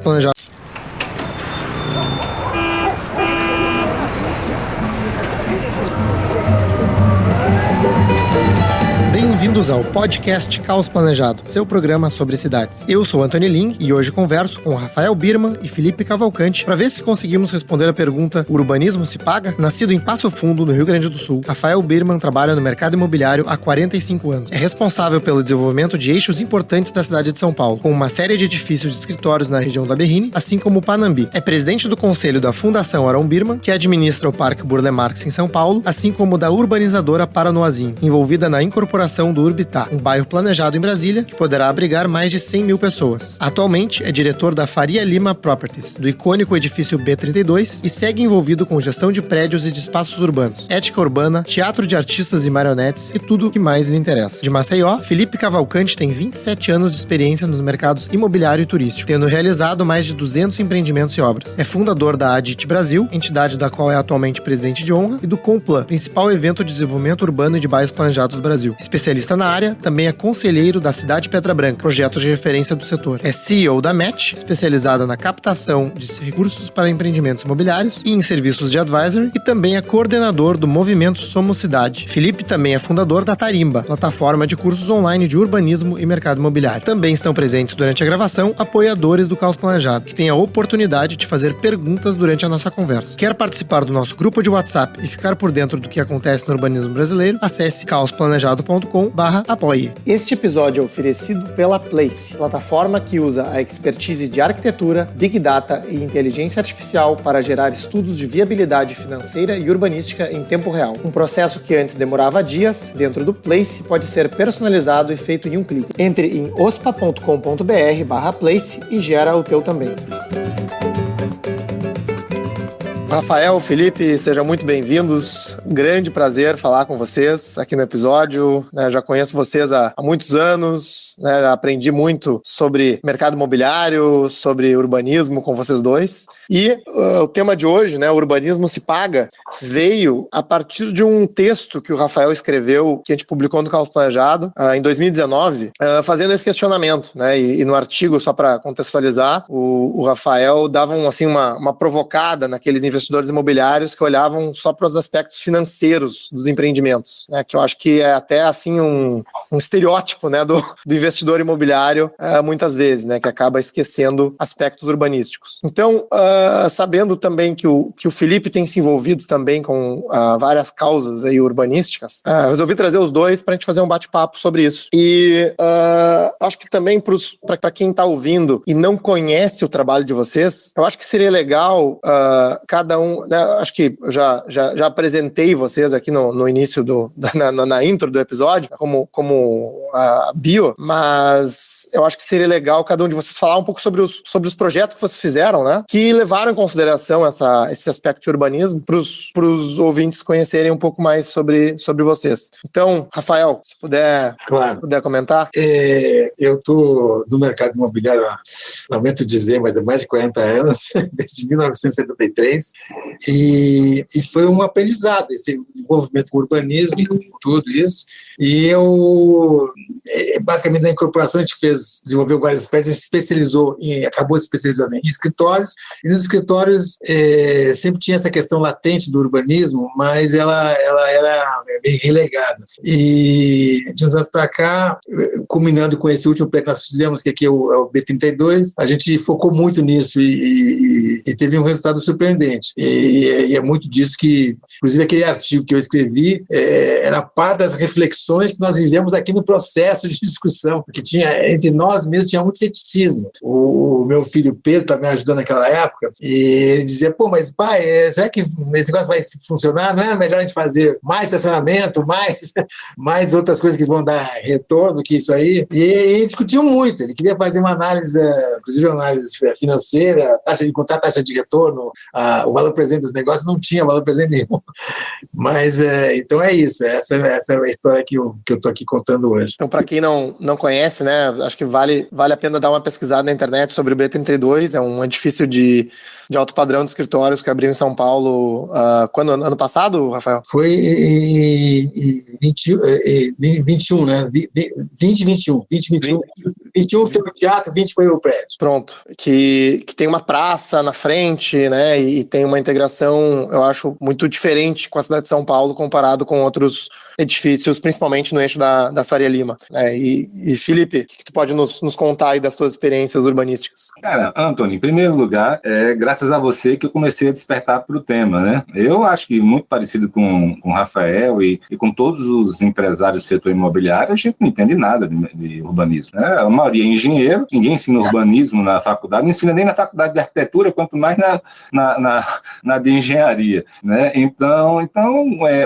Planejado. Bem-vindos ao podcast Caos Planejado, seu programa sobre cidades. Eu sou Antônio Ling e hoje converso com Rafael Birman e Felipe Cavalcante para ver se conseguimos responder a pergunta: o urbanismo se paga? Nascido em Passo Fundo, no Rio Grande do Sul, Rafael Birman trabalha no mercado imobiliário há 45 anos. É responsável pelo desenvolvimento de eixos importantes da cidade de São Paulo, com uma série de edifícios de escritórios na região da Berrini, assim como o Panambi. É presidente do conselho da Fundação Arão Birman, que administra o Parque Burle Marx em São Paulo, assim como da urbanizadora Paranoazinho, envolvida na incorporação do Urbitat, um bairro planejado em Brasília que poderá abrigar mais de 100 mil pessoas. Atualmente é diretor da Faria Lima Properties, do icônico edifício B32, e segue envolvido com gestão de prédios e de espaços urbanos, ética urbana, teatro de artistas e marionetes e tudo o que mais lhe interessa. De Maceió, Felipe Cavalcante tem 27 anos de experiência nos mercados imobiliário e turístico, tendo realizado mais de 200 empreendimentos e obras. É fundador da Adit Brasil, entidade da qual é atualmente presidente de honra, e do Complan, principal evento de desenvolvimento urbano e de bairros planejados do Brasil. Especialista na área, também é conselheiro da Cidade Pedra Branca, projeto de referência do setor. É CEO da Match, especializada na captação de recursos para empreendimentos imobiliários e em serviços de advisory, e também é coordenador do movimento Somos Cidade. Felipe também é fundador da Tarimba, plataforma de cursos online de urbanismo e mercado imobiliário. Também estão presentes durante a gravação apoiadores do Caos Planejado, que têm a oportunidade de fazer perguntas durante a nossa conversa. Quer participar do nosso grupo de WhatsApp e ficar por dentro do que acontece no urbanismo brasileiro? Acesse caosplanejado.com/apoie. Este episódio é oferecido pela Place, plataforma que usa a expertise de arquitetura, Big Data e inteligência artificial para gerar estudos de viabilidade financeira e urbanística em tempo real. Um processo que antes demorava dias, dentro do Place pode ser personalizado e feito em um clique. Entre em ospa.com.br/place e gera o teu também. Rafael, Felipe, sejam muito bem-vindos. Grande prazer falar com vocês aqui no episódio. Já conheço vocês há muitos anos, já aprendi muito sobre mercado imobiliário, sobre urbanismo com vocês dois. E o tema de hoje, o urbanismo se paga, veio a partir de um texto que o Rafael escreveu, que a gente publicou no Caos Planejado, em 2019, fazendo esse questionamento. E no artigo, só para contextualizar, o Rafael dava uma provocada naqueles investidores imobiliários que olhavam só para os aspectos financeiros dos empreendimentos, que eu acho que é até um estereótipo do investidor imobiliário, muitas vezes, que acaba esquecendo aspectos urbanísticos. Então, sabendo também que o Felipe tem se envolvido também com várias causas aí urbanísticas, resolvi trazer os dois para a gente fazer um bate-papo sobre isso. E acho que também para quem está ouvindo e não conhece o trabalho de vocês, eu acho que seria legal cada um, acho que já apresentei vocês aqui no início na intro do episódio, como a bio, mas eu acho que seria legal cada um de vocês falar um pouco sobre os projetos que vocês fizeram, que levaram em consideração esse aspecto de urbanismo para os ouvintes conhecerem um pouco mais sobre vocês. Então, Rafael, se puder comentar. Eu estou no mercado imobiliário, lamento dizer, mas há mais de 40 anos, desde 1973, e foi um aprendizado, esse envolvimento com o urbanismo e com tudo isso. E eu, basicamente, na incorporação, a gente desenvolveu várias espécies, acabou se especializando em escritórios, e nos escritórios sempre tinha essa questão latente do urbanismo, mas ela era bem relegada. E de uns anos para cá, culminando com esse último projeto que nós fizemos, que aqui é o B32, a gente focou muito nisso e teve um resultado surpreendente. E é muito disso que, inclusive, aquele artigo que eu escrevi era parte das reflexões que nós vivemos aqui no processo de discussão, porque entre nós mesmos tinha muito ceticismo. O meu filho Pedro estava me ajudando naquela época, e ele dizia, mas pai, será que esse negócio vai funcionar? Não é melhor a gente fazer mais estacionamento, mais outras coisas que vão dar retorno que isso aí? E ele discutiu muito, ele queria fazer uma análise, inclusive uma análise financeira, taxa de contrato, taxa de retorno, o valor presente dos negócios não tinha valor presente nenhum. Mas, então é isso, essa é a história que eu estou aqui contando hoje. Então, para quem não conhece, né, acho que vale a pena dar uma pesquisada na internet sobre o B32, é um edifício de alto padrão de escritórios que abriu em São Paulo, quando? Ano passado, Rafael? Foi em 21, né? 2021. 21 foi o teatro, 20 foi o prédio. Pronto. Que tem uma praça na frente, né? E tem uma integração, eu acho, muito diferente com a cidade de São Paulo comparado com outros edifícios, principalmente no eixo da Faria Lima. E Felipe, o que tu pode nos contar aí das tuas experiências urbanísticas? Cara, Antônio, em primeiro lugar, graças a você que eu comecei a despertar para o tema, né? Eu acho que muito parecido com o Rafael e com todos os empresários do setor imobiliário, a gente não entende nada de urbanismo, né? A maioria é engenheiro, ninguém ensina urbanismo na faculdade, não ensina nem na faculdade de arquitetura, quanto mais na de engenharia, né? Então,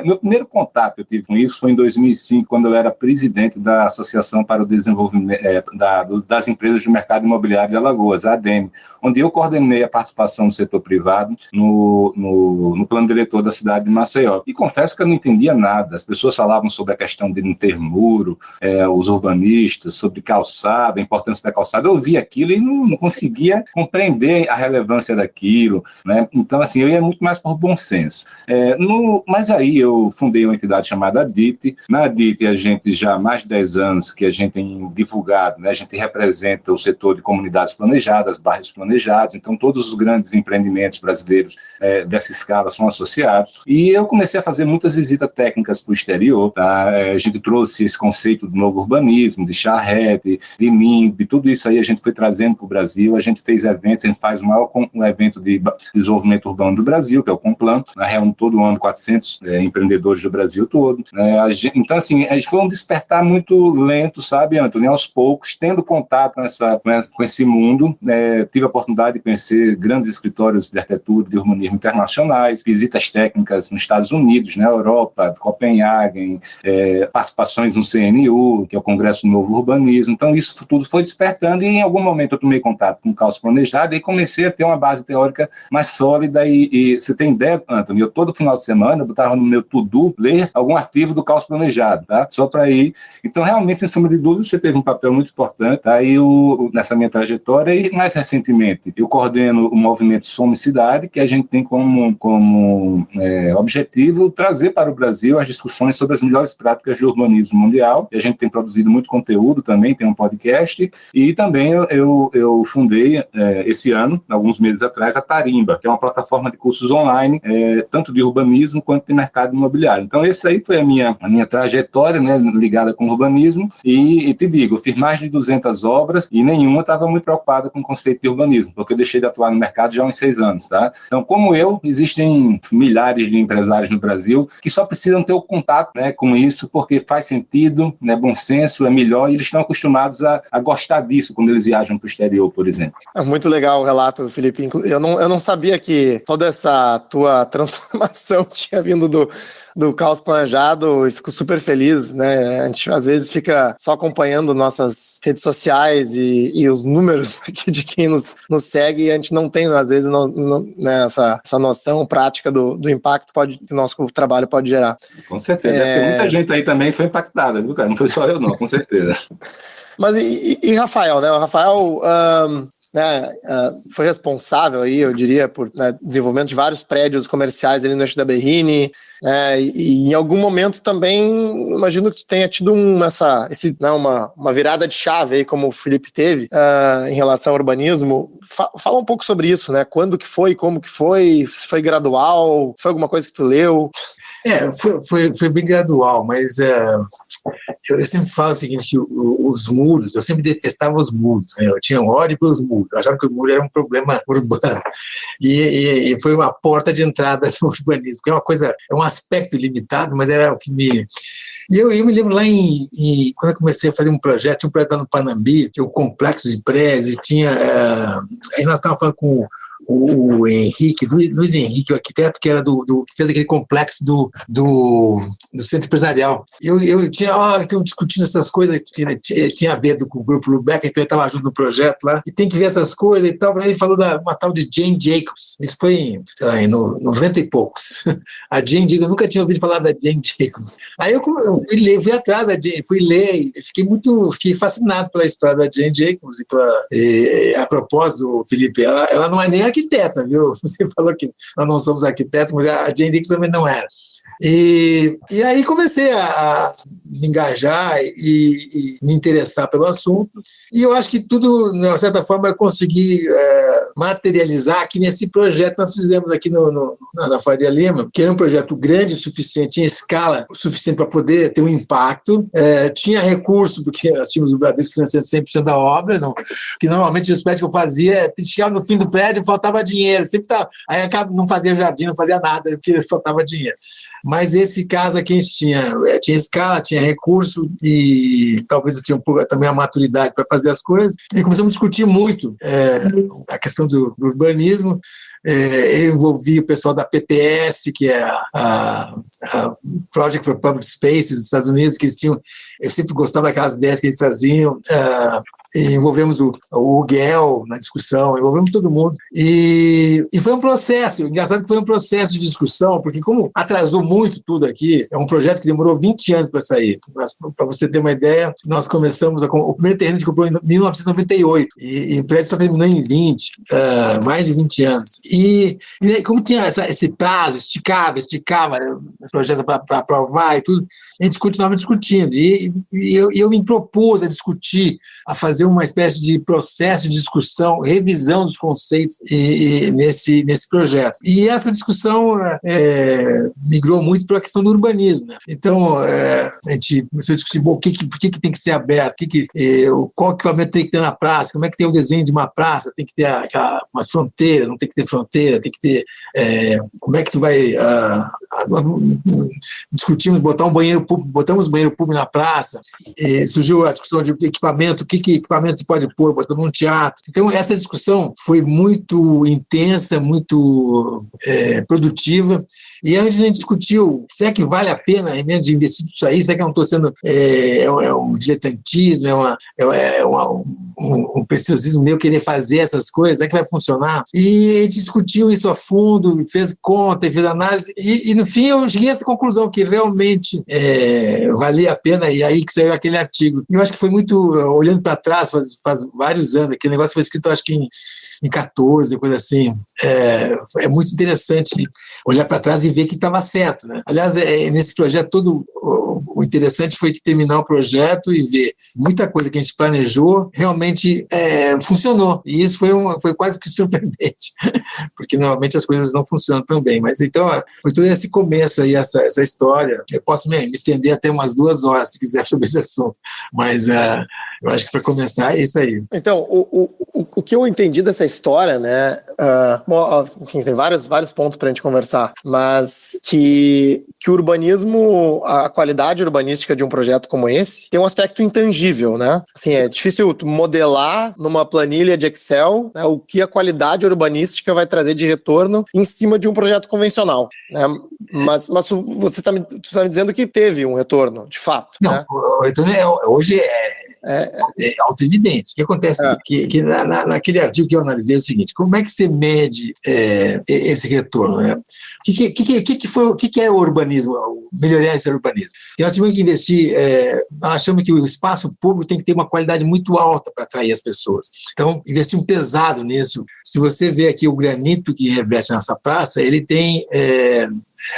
meu primeiro contato que eu tive com isso foi em 2005, quando eu era presidente da Associação para o Desenvolvimento das Empresas do Mercado Imobiliário de Alagoas, a ADEME, onde eu coordenei a participação do setor privado no plano diretor da cidade de Maceió. E confesso que eu não entendia nada. As pessoas falavam sobre a questão de não ter muro, os urbanistas, sobre calçada, a importância da calçada. Eu ouvia aquilo e não conseguia compreender a relevância daquilo, né? Então, assim, eu ia muito mais por bom senso. Mas aí eu fundei uma entidade chamada ADIT. Na ADIT, a gente já há mais de 10 anos que a gente tem divulgado, né? A gente representa o setor de comunidades planejadas, bairros planejados, então todos os grandes empreendimentos brasileiros dessa escala são associados. E eu comecei a fazer muitas visitas técnicas para o exterior, tá? A gente trouxe esse conceito do novo urbanismo, de charrete, de NIMB, tudo isso aí a gente foi trazendo para o Brasil. A gente fez eventos, a gente faz o maior evento de desenvolvimento urbano do Brasil, que é o Complan, reúne todo ano 400 empreendedores do Brasil todo. Então, assim, foi um despertar muito lento, sabe, Antônio? Aos poucos, tendo contato com esse mundo, tive a oportunidade de conhecer grandes escritórios de arquitetura, de urbanismo internacionais, visitas técnicas nos Estados Unidos, na Europa, Copenhague, participações no CNU, que é o Congresso do Novo Urbanismo. Então, isso tudo foi despertando e, em algum momento, eu tomei contato com o caos planejado e comecei a ter uma base teórica mais sólida. E você tem ideia, Antônio, eu todo final de semana eu botava no meu to-do ler algum artigo do caos planejado, tá? Só para ir. Então, realmente, sem sombra de dúvida, você teve um papel muito importante, tá? Nessa minha trajetória. E, mais recentemente, eu coordeno o movimento Some Cidade, que a gente tem como objetivo trazer para o Brasil as discussões sobre as melhores práticas de urbanismo mundial. E a gente tem produzido muito conteúdo também, tem um podcast. E também eu fundei esse ano, alguns meses atrás, a Tarimba, que é uma plataforma de cursos online, tanto de urbanismo quanto de mercado imobiliário. Então, essa aí foi a minha trajetória, né, ligada com o urbanismo. E te digo, eu fiz mais de 200 obras e nenhuma estava muito preocupada com o conceito de urbanismo, porque eu deixei de atuar no mercado já há uns 6 anos, tá? Então, como eu, existem milhares de empresários no Brasil que só precisam ter o contato, né, com isso, porque faz sentido, né, bom senso, é melhor, e eles estão acostumados a gostar disso quando eles viajam para o exterior, por exemplo. É muito legal o relato, Felipe. Eu não sabia que toda essa tua transformação tinha vindo do caos planejado, e fico super feliz, né? A gente às vezes fica só acompanhando nossas redes sociais e os números aqui de quem nos segue, e a gente não tem, às vezes, né, essa noção prática do impacto que o nosso trabalho pode gerar. Com certeza, deve ter muita gente aí também que foi impactada, viu, cara? Não foi só eu, não, com certeza. Mas e Rafael, né? O Rafael foi responsável aí, eu diria, por desenvolvimento de vários prédios comerciais ali no eixo da Berrini, né? E em algum momento também, imagino que tu tenha tido uma virada de chave aí, como o Felipe teve, em relação ao urbanismo. Fala um pouco sobre isso, né? Quando que foi, como que foi, se foi gradual, se foi alguma coisa que tu leu? Foi bem gradual, mas eu sempre falo o seguinte, que os muros, eu sempre detestava os muros, né? Eu tinha ódio pelos muros, eu achava que o muro era um problema urbano, e foi uma porta de entrada no urbanismo, que é um aspecto limitado, mas era o que me... E eu me lembro lá quando eu comecei a fazer um projeto, tinha um projeto lá no Panambi, tinha um complexo de prédios, aí nós estávamos falando com o Henrique, Luiz Henrique, o arquiteto, que era que fez aquele complexo do centro empresarial. Eu tinha, discutindo essas coisas, que tinha a ver com o grupo Lubeck, então eu estava junto no projeto lá, e tem que ver essas coisas e tal. Aí ele falou uma tal de Jane Jacobs. Isso foi em 90 e poucos. A Jane Jacobs, eu nunca tinha ouvido falar da Jane Jacobs. Aí eu fui atrás da Jane, fui ler, e fiquei fascinado pela história da Jane Jacobs. A propósito, Felipe, ela não é nem arquiteta, viu? Você falou que nós não somos arquitetos, mas a Jane Jacobs também não era. E aí comecei a me engajar e me interessar pelo assunto, e eu acho que tudo, de uma certa forma, eu consegui materializar aqui nesse projeto que nós fizemos aqui na Faria Lima, que era um projeto grande o suficiente, tinha escala o suficiente para poder ter um impacto, tinha recurso, porque nós tínhamos o Bradesco financiando 100% da obra, que normalmente os prédios que eu fazia, chegava no fim do prédio e faltava dinheiro, sempre tava, aí não fazia jardim, não fazia nada, porque faltava dinheiro. Mas esse caso aqui a gente tinha escala, tinha recurso e talvez eu tinha também a maturidade para fazer as coisas. E começamos a discutir muito a questão do urbanismo. Eu envolvi o pessoal da PPS, que é a Project for Public Spaces dos Estados Unidos, que eles tinham. Eu sempre gostava daquelas ideias que eles traziam. Envolvemos o Guel na discussão, envolvemos todo mundo. E foi um processo, engraçado que foi um processo de discussão, porque como atrasou muito tudo aqui, é um projeto que demorou 20 anos para sair. Para você ter uma ideia, nós começamos, o primeiro terreno a gente comprou em 1998, e o prédio só terminou em 20, mais de 20 anos. E como tinha esse prazo, esticava o projeto para aprovar e tudo, a gente continuava discutindo. E eu me propus a discutir, a fazer uma espécie de processo de discussão, revisão dos conceitos nesse projeto. E essa discussão migrou muito para a questão do urbanismo, né? Então, a gente começou a discutir por que tem que ser aberto, qual equipamento tem que ter na praça, como é que tem o desenho de uma praça, tem que ter umas fronteiras, não tem que ter fronteira, tem que ter... como é que tu vai... discutimos botar botamos banheiro público na praça, surgiu a discussão de equipamento, que equipamento se pode pôr, botando um teatro. Então, essa discussão foi muito intensa, muito produtiva, e antes a gente discutiu, será que vale a pena de investir nisso aí? Será que eu não estou sendo um diletantismo, um preciosismo meu querer fazer essas coisas? Será que vai funcionar? E a gente discutiu isso a fundo, fez conta, fez análise, e no fim eu cheguei a essa conclusão, que realmente valia a pena, e aí que saiu aquele artigo. Eu acho que foi muito, olhando para trás, faz vários anos, aquele negócio foi escrito, acho que em 14, coisa assim. É muito interessante olhar para trás e ver que estava certo, né? Aliás, nesse projeto todo, o interessante foi que terminar o projeto e ver muita coisa que a gente planejou realmente funcionou. E isso foi quase que surpreendente, porque normalmente as coisas não funcionam tão bem. Mas então, foi todo esse começo aí, essa história. Eu posso me estender até umas 2 horas, se quiser, sobre esse assunto. Mas eu acho que para começar é isso aí. Então, o que eu entendi dessa história, né? Enfim, tem vários pontos para a gente conversar, mas que o urbanismo, a qualidade urbanística de um projeto como esse, tem um aspecto intangível, né? Assim, é difícil modelar numa planilha de Excel, né, o que a qualidade urbanística vai trazer de retorno em cima de um projeto convencional, né? Mas você está me dizendo que teve um retorno, de fato. Não, né? O retorno hoje é auto-evidente. O que acontece que naquele artigo que eu analisei é o seguinte: como é que você mede esse retorno? Né? O que é o urbanismo, melhorar esse urbanismo? E nós tivemos que investir, nós achamos que o espaço público tem que ter uma qualidade muito alta para atrair as pessoas. Então, investimos pesado nisso. Se você vê aqui o granito que reveste nessa praça, ele tem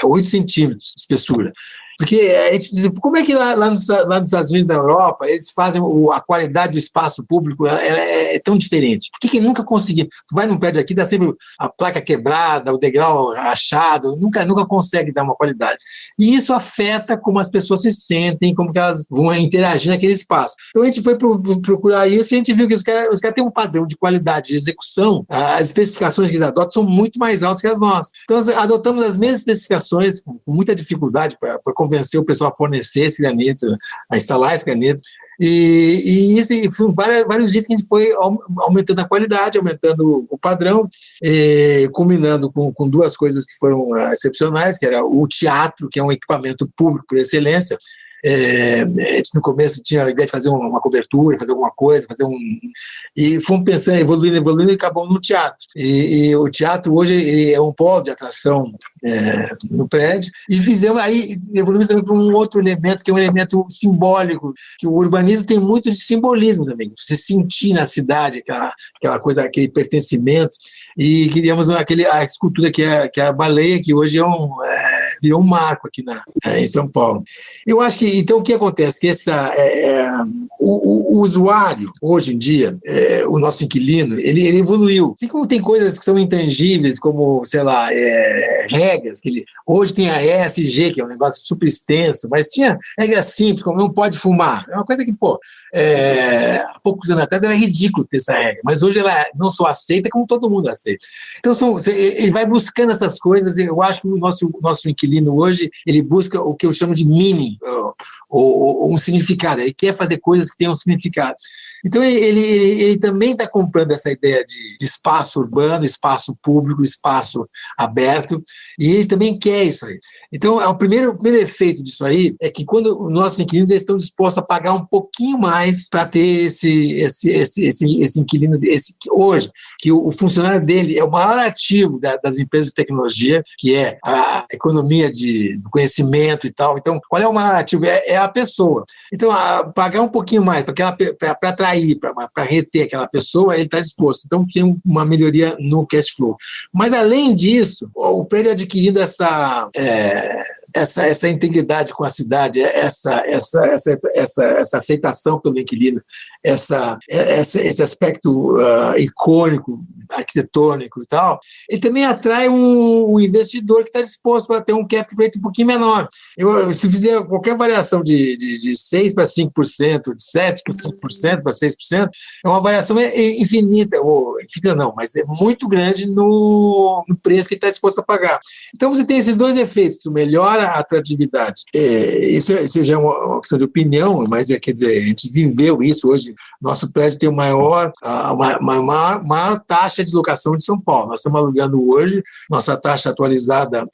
8 centímetros de espessura. Porque a gente diz, como é que lá nos Estados Unidos, na Europa, eles fazem a qualidade do espaço público é tão diferente? Por que nunca conseguimos? Tu vai num prédio aqui, dá sempre a placa quebrada, o degrau rachado, nunca consegue dar uma qualidade. E isso afeta como as pessoas se sentem, como que elas vão interagir naquele espaço. Então a gente foi procurar isso e a gente viu que os caras têm um padrão de qualidade de execução, as especificações que eles adotam são muito mais altas que as nossas. Então adotamos as mesmas especificações com muita dificuldade para convencer o pessoal a fornecer esse granito, a instalar esse granito. E foram vários dias que a gente foi aumentando a qualidade, aumentando o padrão, combinando com duas coisas que foram excepcionais, que era o teatro, que é um equipamento público por excelência. A gente no começo tinha a ideia de fazer uma cobertura, fazer alguma coisa, e fomos pensando, evoluindo e acabamos no teatro. E o teatro hoje ele é um polo de atração no prédio, e evoluímos também para um outro elemento, que é um elemento simbólico, que o urbanismo tem muito de simbolismo também, se sentir na cidade, aquela coisa, aquele pertencimento, e criamos a escultura que é a baleia, que hoje virou um marco aqui em São Paulo. Eu acho que, então, o que acontece? Que o usuário, hoje em dia, o nosso inquilino, ele evoluiu. Assim como tem coisas que são intangíveis, como, sei lá, regras, hoje tem a ESG, que é um negócio super extenso, mas tinha regras simples, como não pode fumar. É uma coisa que, há poucos anos atrás era ridículo ter essa regra, mas hoje ela não só aceita, como todo mundo aceita. Então, ele vai buscando essas coisas, e eu acho que o nosso inquilino hoje, ele busca o que eu chamo de meaning, ou um significado, ele quer fazer coisas que tenham um significado. Então, ele também está comprando essa ideia de espaço urbano, espaço público, espaço aberto, e ele também quer isso aí. Então, o primeiro efeito disso aí é que quando os nossos inquilinos eles estão dispostos a pagar um pouquinho mais para ter esse inquilino hoje, que o funcionário dele é o maior ativo das empresas de tecnologia, que é a economia do conhecimento e tal. Então, qual é o maior ativo? É a pessoa. Então, pagar um pouquinho mais para atrair, para reter aquela pessoa, ele está disposto. Então, tem uma melhoria no cash flow. Mas, além disso, o prédio adquirindo essa integridade com a cidade, essa aceitação pelo inquilino, esse aspecto icônico, arquitetônico e tal, ele também atrai um investidor que está disposto a ter um cap rate um pouquinho menor. Se fizer qualquer variação de 6% para 5%, de 7% para 5% para 6%, é uma variação infinita, não, mas é muito grande no preço que ele está disposto a pagar. Então você tem esses dois efeitos, melhora a atratividade. Isso já é uma questão de opinião, mas quer dizer, a gente viveu isso hoje. Nosso prédio tem a maior taxa de locação de São Paulo. Nós estamos alugando hoje, nossa taxa atualizada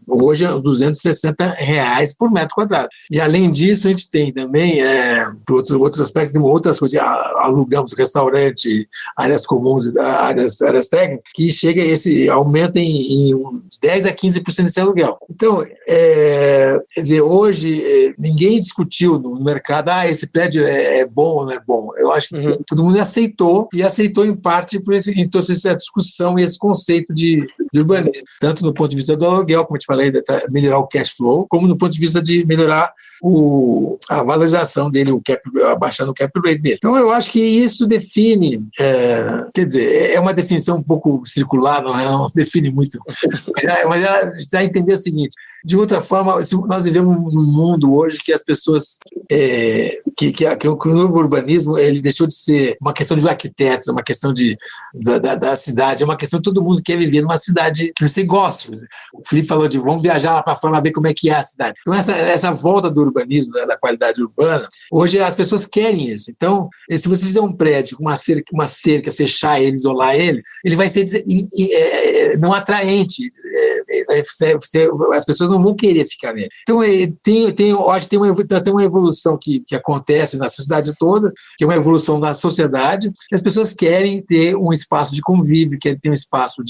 hoje é R$260 por metro quadrado. E além disso, a gente tem também, por outros aspectos, outras coisas, alugamos restaurante, áreas comuns, áreas técnicas, que aumenta em 10% a 15% desse aluguel. Então, quer dizer, hoje ninguém discutiu no mercado, esse prédio é bom ou não é bom. Eu acho que todo mundo aceitou, e aceitou em parte por então, essa discussão e esse conceito de urbanismo, tanto no ponto de vista do aluguel, como eu te falei, de melhorar o cash flow, como no ponto de vista de melhorar a valorização dele, abaixando o cap rate dele. Então, eu acho que isso define, quer dizer, é uma definição um pouco circular, não define muito, mas ela dá a entender o seguinte: de outra forma, nós vivemos num mundo hoje que as pessoas, que o novo urbanismo, ele deixou de ser uma questão de arquitetos, é uma questão da cidade, é uma questão de todo mundo quer viver numa cidade que você goste. O Felipe falou vamos viajar lá para fora, ver como é que é a cidade. Então, essa volta do urbanismo, da qualidade urbana, hoje as pessoas querem isso. Então, se você fizer um prédio com uma cerca, fechar ele, isolar ele vai ser não atraente, as pessoas não vão querer ficar nele. Então, hoje tem uma evolução que acontece na sociedade toda, que é uma evolução da sociedade, que as pessoas querem ter um espaço de convívio, querem ter um espaço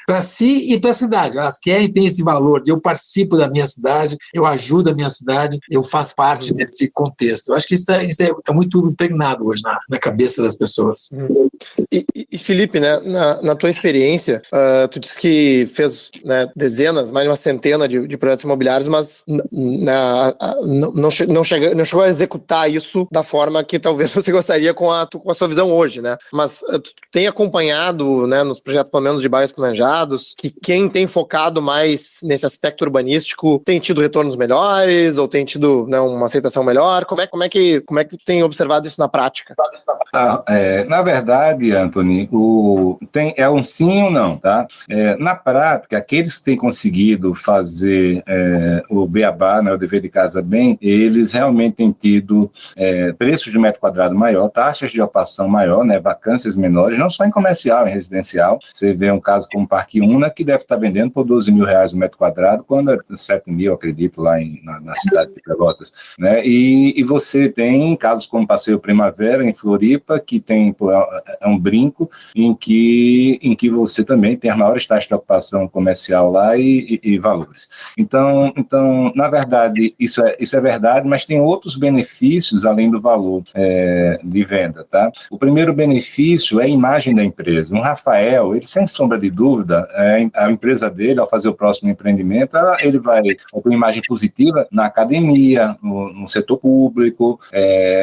para si e para a cidade. Elas querem ter esse valor de eu participo da minha cidade, eu ajudo a minha cidade, eu faço parte desse contexto. Eu acho que isso está muito impregnado hoje na cabeça das pessoas. E Felipe, né, na tua experiência, tu disse que fez, né, dezenas, mais de uma centena de projetos imobiliários, mas não chegou a executar isso da forma que talvez você gostaria com a sua visão hoje, né? Mas tu tem acompanhado, né, nos projetos, pelo menos de bairros planejados, que quem tem focado mais nesse aspecto urbanístico tem tido retornos melhores ou tem tido, né, uma aceitação melhor? Como é que tu tem observado isso na prática? Na verdade, Anthony, é um sim ou não, tá? Na prática, aqueles que têm conseguido fazer o beabá, né, o dever de casa bem, eles realmente têm tido preços de metro quadrado maior, taxas de ocupação maior, né, vacâncias menores, não só em comercial, em residencial. Você vê um caso como o Parque Una, que deve estar vendendo por R$12.000 o metro quadrado, quando é 7 mil, acredito, lá na cidade de Pelotas, né? E você tem casos como Passeio Primavera, em Floripa, que tem um brinco em que você também tem as maiores taxas de ocupação comercial lá e valores. Então, na verdade, isso é verdade, mas tem outros benefícios além do valor de venda, tá? O primeiro benefício é a imagem da empresa. O Rafael, ele, sem sombra de dúvida, a empresa dele, ao fazer o próximo empreendimento, ele vai com uma imagem positiva na academia, no setor público,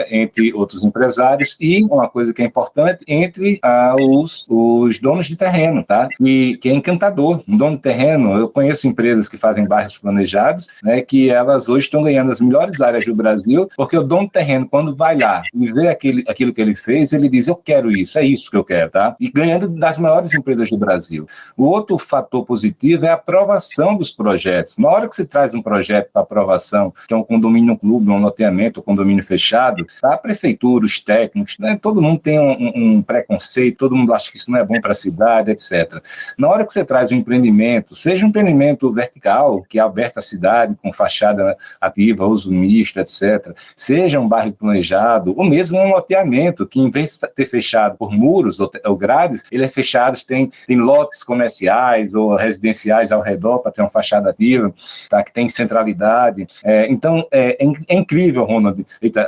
entre outros empresários, e uma coisa que é importante, entre os donos de terreno, tá? E que é encantador. Um dono de terreno, eu conheço empresas que fazem bairros planejados, né, que elas hoje estão ganhando as melhores áreas do Brasil, porque o dono de terreno, quando vai lá e vê aquilo que ele fez, ele diz, eu quero isso, é isso que eu quero, tá? E ganhando das maiores empresas do Brasil. O outro fator positivo é a aprovação dos projetos. Na hora que você traz um projeto para aprovação, que é um condomínio clube, um loteamento, um condomínio fechado, a prefeitura, os técnicos, né, todo mundo tem um preconceito, todo mundo acha que isso não é bom para a cidade, etc. Na hora que você traz um empreendimento, seja um empreendimento vertical, que é aberto à cidade, com fachada ativa, uso misto, etc., seja um bairro planejado, ou mesmo um loteamento, que em vez de ter fechado por muros ou grades, ele é fechado, tem lotes comerciais ou residenciais ao redor para ter uma fachada ativa, tá, que tem centralidade. Então, é incrível,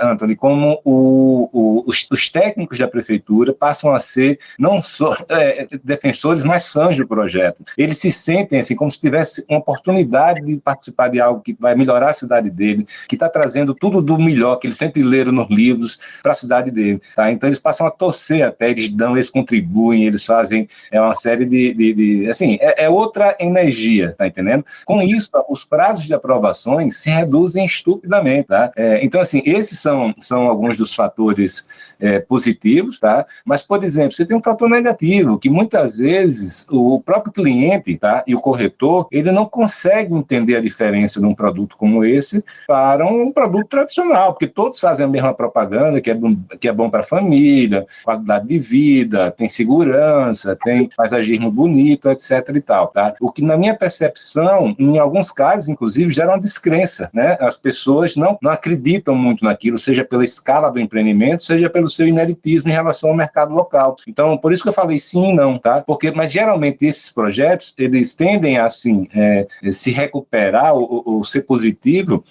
Anthony, como os técnicos da prefeitura passam a ser não só defensores, mas fãs do projeto. Eles se sentem assim, como se tivesse uma oportunidade de participar de algo que vai melhorar a cidade dele, que está trazendo tudo do melhor que eles sempre leram nos livros para a cidade dele. Tá? Então, eles passam a torcer até, eles contribuem, eles fazem uma série assim, é outra energia, tá entendendo? Com isso, os prazos de aprovações se reduzem estupidamente, tá? Então, assim, esses são alguns dos fatores positivos, tá? Mas, por exemplo, você tem um fator negativo, que muitas vezes o próprio cliente, tá, e o corretor, ele não consegue entender a diferença de um produto como esse para um produto tradicional, porque todos fazem a mesma propaganda, que é bom para a família, qualidade de vida, tem segurança, tem paisagismo bonito, etc. e tal, tá? O que, na minha percepção, em alguns casos, inclusive, gera uma descrença, né? As pessoas não acreditam muito naquilo, seja pela escala do empreendimento, seja pelo seu inelitismo em relação ao mercado local. Então, por isso que eu falei sim e não, tá? Mas geralmente esses projetos, eles tendem a, assim, se recuperar ou ser positivo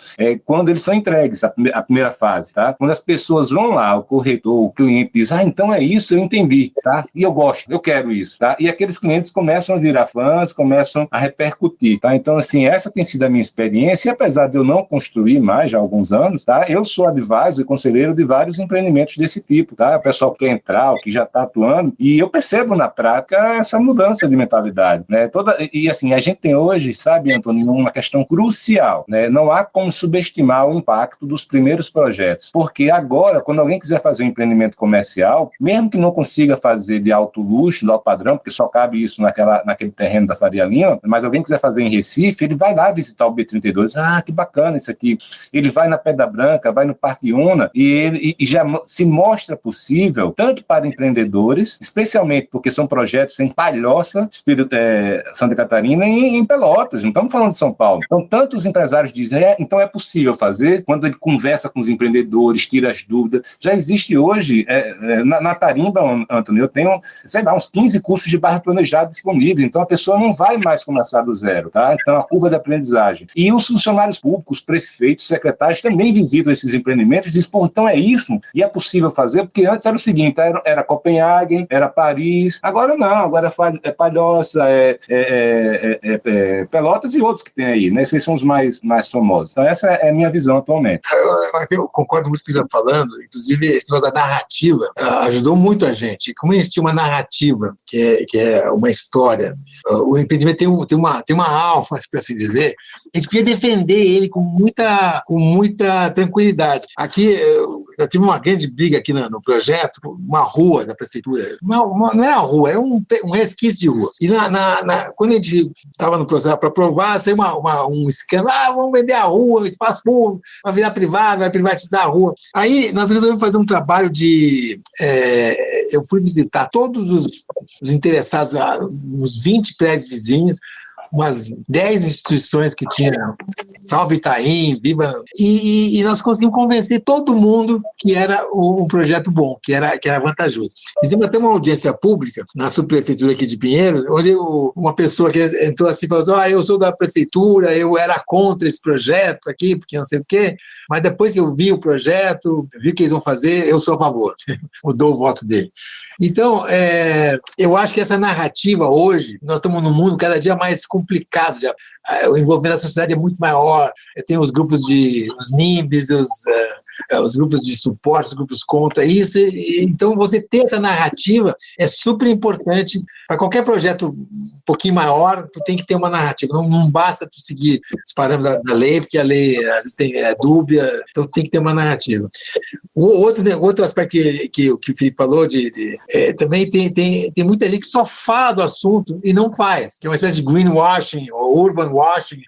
quando eles são entregues, a primeira fase, tá? Quando as pessoas vão lá, o corretor, o cliente diz, então é isso, eu entendi, tá? E eu gosto, eu quero isso, tá? E aqueles clientes começam a virar fãs, começam a repercutir, tá? Então, assim, essa tem sido a minha experiência, e apesar de eu não construir mais já há alguns anos, tá? Eu sou advisor e conselheiro de vários empreendimentos desse tipo, tá? O pessoal que quer entrar, o que já está atuando, e eu percebo na prática essa mudança de mentalidade, né? E assim, a gente tem hoje, sabe, Antônio, uma questão crucial, né? Não há como subestimar o impacto dos primeiros projetos, porque agora, quando alguém quiser fazer um empreendimento comercial, mesmo que não consiga fazer de alto luxo, de alto padrão, porque só cabe isso naquele terreno da Faria Lima, mas alguém quiser fazer em Recife, ele vai lá visitar o B32, que bacana isso aqui. Ele vai na Pedra Branca, vai no Parque Una, e já se mostra possível, tanto para empreendedores, especialmente porque são projetos em Palhoça, Santa Catarina e em Pelotas, não estamos falando de São Paulo. Então, tantos empresários dizem, então é possível fazer, quando ele conversa com os empreendedores, tira as dúvidas. Já existe hoje, na Tarimba, Antônio, eu tenho, uns 15 cursos de bairro planejado disponíveis, então a pessoa não vai mais começar do zero, tá? Então, a curva de aprendizagem. E os funcionários públicos, prefeitos, secretários, também visitam esses empreendimentos e dizem, então é isso, e é possível fazer, porque antes era o seguinte, era Copenhague, era Paris, agora não, agora é Palhoça, Pelotas e outros que tem aí, né? Esses são os mais famosos. Então, essa é a minha visão atualmente. Eu concordo muito com o que você está falando, inclusive esse negócio da narrativa ajudou muito a gente. Como a gente tinha uma narrativa, que é uma história, o empreendimento tem uma alma, para assim dizer, a gente podia defender ele com muita tranquilidade. Aqui, eu tive uma grande briga aqui no projeto, uma rua da prefeitura. Não era uma rua, era um resquício de rua. E quando a gente estava no processo para aprovar, saiu um escândalo, vamos vender a rua, o espaço público, vai virar privado, vai privatizar a rua. Aí nós resolvemos fazer um trabalho eu fui visitar todos os interessados, uns 20 prédios vizinhos, umas 10 instituições que tinha, Salve Itaim, Viva, e nós conseguimos convencer todo mundo que era um projeto bom, que era vantajoso. Fizemos até uma audiência pública na subprefeitura aqui de Pinheiros, onde uma pessoa que entrou assim e falou assim, eu sou da prefeitura, eu era contra esse projeto aqui, porque não sei o quê, mas depois que eu vi o projeto, vi o que eles vão fazer, eu sou a favor. Mudou o voto dele. Então, eu acho que essa narrativa hoje, nós estamos num mundo cada dia mais complicado, o envolvimento da sociedade é muito maior, tem os grupos os NIMBYs, os grupos de suporte, os grupos contra isso, então você ter essa narrativa é super importante para qualquer projeto um pouquinho maior, tu tem que ter uma narrativa, não basta tu seguir os parâmetros da lei, porque a lei às vezes é dúbia, então tem que ter uma narrativa. O outro aspecto que o Felipe falou, também tem muita gente que só fala do assunto e não faz, que é uma espécie de greenwashing ou urban washing,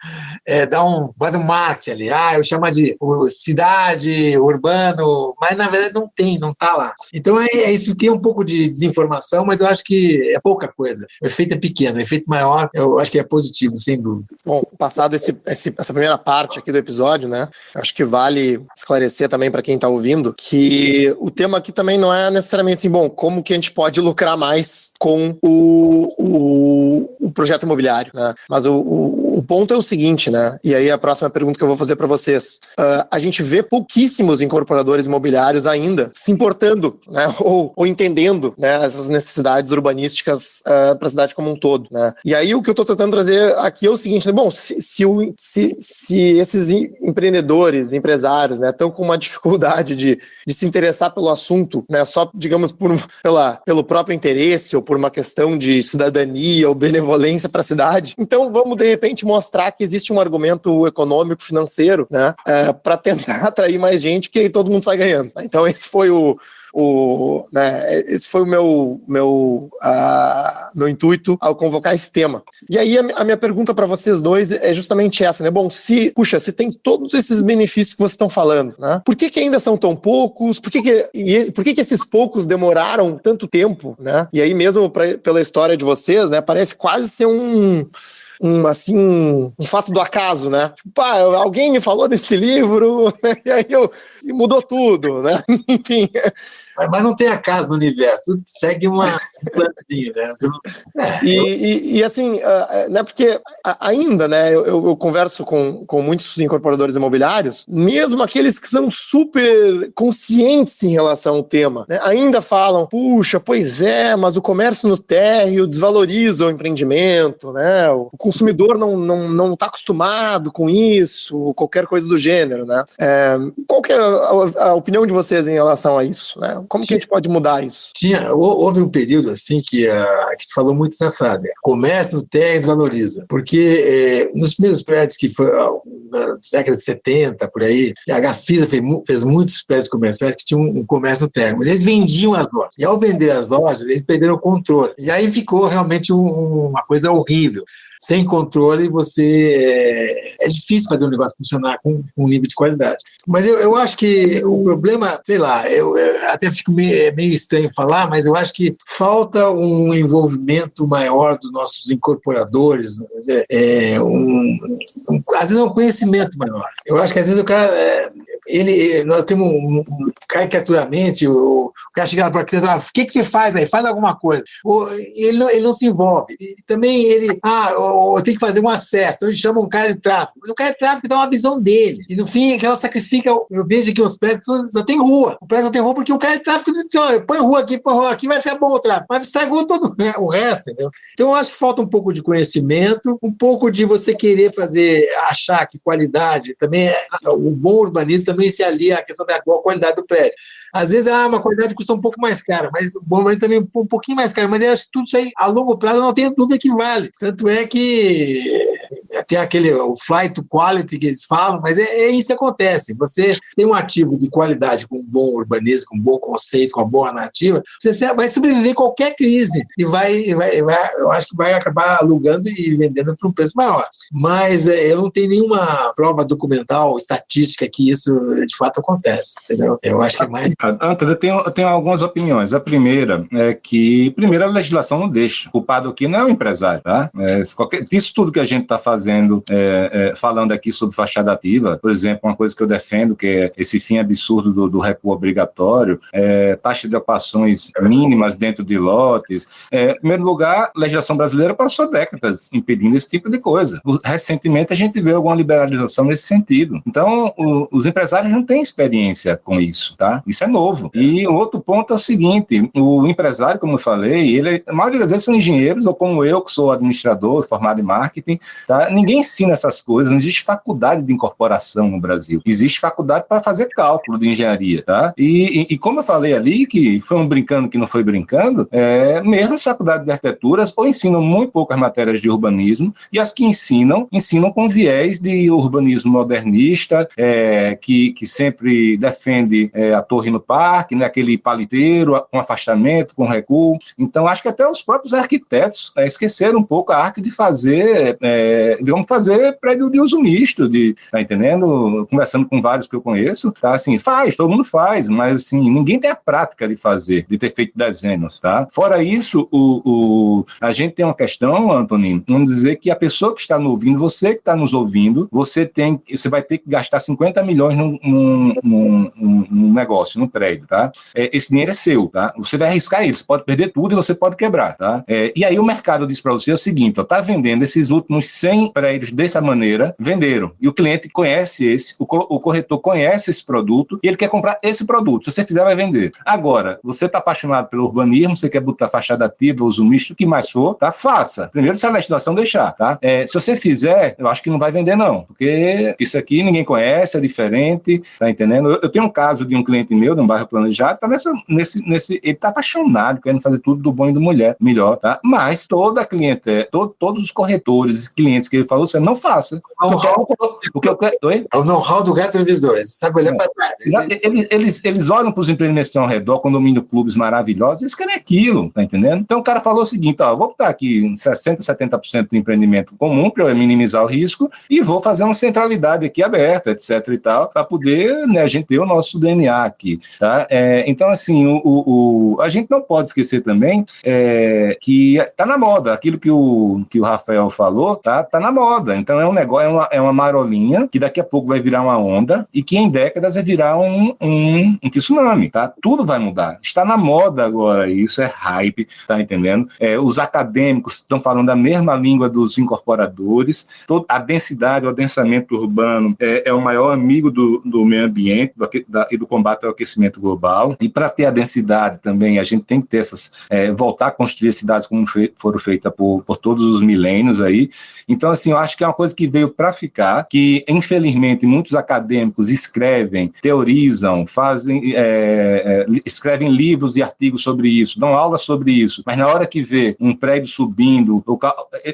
faz um marketing ali, eu chamo de cidade, urbano, mas na verdade não está lá. Então isso tem um pouco de desinformação, mas eu acho que é pouca coisa. O efeito é pequeno, o efeito maior eu acho que é positivo, sem dúvida. Bom, passado essa primeira parte aqui do episódio, né, acho que vale esclarecer também para quem está ouvindo que o tema aqui também não é necessariamente assim, como que a gente pode lucrar mais com o projeto imobiliário, né? Mas o ponto é o seguinte, né? E aí a próxima pergunta que eu vou fazer para vocês. A gente vê pouquíssimos incorporadores imobiliários ainda se importando, né? Ou entendendo, né, essas necessidades urbanísticas para a cidade como um todo, né? E aí o que eu estou tentando trazer aqui é o seguinte, né? Bom, se esses empreendedores, empresários, né, estão com uma dificuldade de se interessar pelo assunto, né, só, digamos, pelo próprio interesse ou por uma questão de cidadania ou benevolência para a cidade, então vamos, de repente, mostrar que existe um argumento econômico, financeiro, né, para tentar atrair mais gente, porque aí todo mundo sai ganhando. Então esse foi esse foi o meu intuito ao convocar esse tema. E aí a minha pergunta para vocês dois é justamente essa, né? Bom, se tem todos esses benefícios que vocês estão falando, né? Por que ainda são tão poucos? Por que esses poucos demoraram tanto tempo, né? E aí mesmo pela história de vocês, né? Parece quase ser um fato do acaso, né? Tipo, alguém me falou desse livro, né? E aí mudou tudo, né? Enfim. Mas não tem acaso no universo, tudo segue um planzinho, né? E assim, né, porque ainda, né, eu converso com muitos incorporadores imobiliários, mesmo aqueles que são super conscientes em relação ao tema, né, ainda falam, puxa, pois é, mas o comércio no térreo desvaloriza o empreendimento, né, o consumidor não está acostumado com isso, qualquer coisa do gênero, né? Qual que é a opinião de vocês em relação a isso, né? Como que a gente pode mudar isso? Houve um período assim que se falou muito essa frase, comércio no térreo valoriza, porque nos primeiros prédios que foi na década de 70, por aí, a Gafisa fez muitos prédios comerciais que tinham um comércio no térreo, mas eles vendiam as lojas, e ao vender as lojas, eles perderam o controle, e aí ficou realmente uma coisa horrível. Sem controle, é difícil fazer um negócio funcionar com um nível de qualidade. Mas eu acho que o problema, sei lá, eu até fico meio estranho falar, mas eu acho que falta um envolvimento maior dos nossos incorporadores, às vezes um conhecimento maior. Eu acho que às vezes o cara, nós temos caricaturamente, o cara chega lá para a criança e fala, o que você faz aí? Faz alguma coisa. Ele não se envolve. E também eu tenho que fazer um acesso, então a gente chama um cara de tráfego. Mas o cara de tráfego dá uma visão dele. E no fim, ela sacrifica, eu vejo que os prédios só tem rua. O prédio só tem rua porque o cara de tráfego diz, põe rua aqui, vai ficar bom o tráfego. Mas estragou todo o resto, entendeu? Então eu acho que falta um pouco de conhecimento, um pouco de você querer achar que qualidade, também o bom urbanismo também se alia à questão da qualidade do prédio. Às vezes, uma qualidade custa um pouco mais cara, mas o bom urbanismo também um pouquinho mais caro, mas eu acho que tudo isso aí, a longo prazo, não tenho dúvida que vale. Tanto é que tem o flight to quality que eles falam, mas é isso que acontece. Você tem um ativo de qualidade com um bom urbanismo, com um bom conceito, com uma boa narrativa, você vai sobreviver a qualquer crise e eu acho que vai acabar alugando e vendendo por um preço maior. Mas eu não tenho nenhuma prova documental, estatística que isso de fato acontece, entendeu? Eu acho que é mais... Antônio, eu tenho algumas opiniões. A primeira é que, primeiro, a legislação não deixa. O culpado aqui não é o empresário, tá? Isso tudo que a gente está fazendo, falando aqui sobre fachada ativa, por exemplo, uma coisa que eu defendo, que é esse fim absurdo do recuo obrigatório, taxa de ocupações mínimas dentro de lotes. Em primeiro lugar, a legislação brasileira passou décadas impedindo esse tipo de coisa. Recentemente, a gente vê alguma liberalização nesse sentido. Então, os empresários não têm experiência com isso, tá? Isso é novo. E o outro ponto é o seguinte, o empresário, como eu falei, a maioria das vezes são engenheiros, ou como eu, que sou administrador, formado em marketing, tá? Ninguém ensina essas coisas, não existe faculdade de incorporação no Brasil. Existe faculdade para fazer cálculo de engenharia, tá? E como eu falei ali, que foi um brincando que não foi brincando, mesmo as faculdades de arquiteturas ou ensinam muito poucas matérias de urbanismo, e as que ensinam com viés de urbanismo modernista, que sempre defende a torre no parque, né, aquele paliteiro, com afastamento, com recuo. Então, acho que até os próprios arquitetos esqueceram um pouco a arte de fazer, vamos fazer prédio de uso misto, tá entendendo? Conversando com vários que eu conheço, tá? Assim, todo mundo faz, mas assim, ninguém tem a prática de fazer, de ter feito dezenas, tá? Fora isso, a gente tem uma questão, Antoninho, vamos dizer que a pessoa que está nos ouvindo, você que está nos ouvindo, você vai ter que gastar 50 milhões num negócio, num prédio, tá? Esse dinheiro é seu, tá? Você vai arriscar ele, você pode perder tudo e você pode quebrar, tá? E aí o mercado diz para você o seguinte, tá vendendo esses últimos 100 prédios dessa maneira, venderam, e o cliente conhece o corretor conhece esse produto e ele quer comprar esse produto, se você fizer vai vender. Agora, você está apaixonado pelo urbanismo, você quer botar fachada ativa, uso misto, o que mais for, tá? Faça. Primeiro, se a legislação deixar, tá? Se você fizer, eu acho que não vai vender não, porque isso aqui ninguém conhece, é diferente, tá entendendo? Eu tenho um caso de um cliente meu, de um bairro planejado, tá ele tá apaixonado, querendo fazer tudo do bom e do melhor, tá? Mas toda cliente, todos os corretores, clientes que ele falou, você não faça. É o know-how do retrovisor, você sabe olhar para trás. Eles olham para os empreendimentos que estão ao redor, condomínio clubes maravilhosos, eles querem aquilo, tá entendendo? Então o cara falou o seguinte, vou botar aqui 60%, 70% do empreendimento comum para eu minimizar o risco e vou fazer uma centralidade aqui aberta, etc e tal, para poder, né, a gente ter o nosso DNA aqui, tá? Então, assim, a gente não pode esquecer também que tá na moda, aquilo que o Rafael falou, tá na moda, então é um negócio, é uma marolinha que daqui a pouco vai virar uma onda e que em décadas vai virar um tsunami, tá? Tudo vai mudar, está na moda agora, isso é hype, tá entendendo? Os acadêmicos estão falando a mesma língua dos incorporadores, a densidade, o adensamento urbano é o maior amigo do meio ambiente e do combate ao aquecimento global, e para ter a densidade também, a gente tem que ter voltar a construir cidades como foram feitas por todos os milênios aí. Então, assim, eu acho que é uma coisa que veio para ficar, que infelizmente muitos acadêmicos escrevem, teorizam, escrevem livros e artigos sobre isso, dão aulas sobre isso, mas na hora que vê um prédio subindo,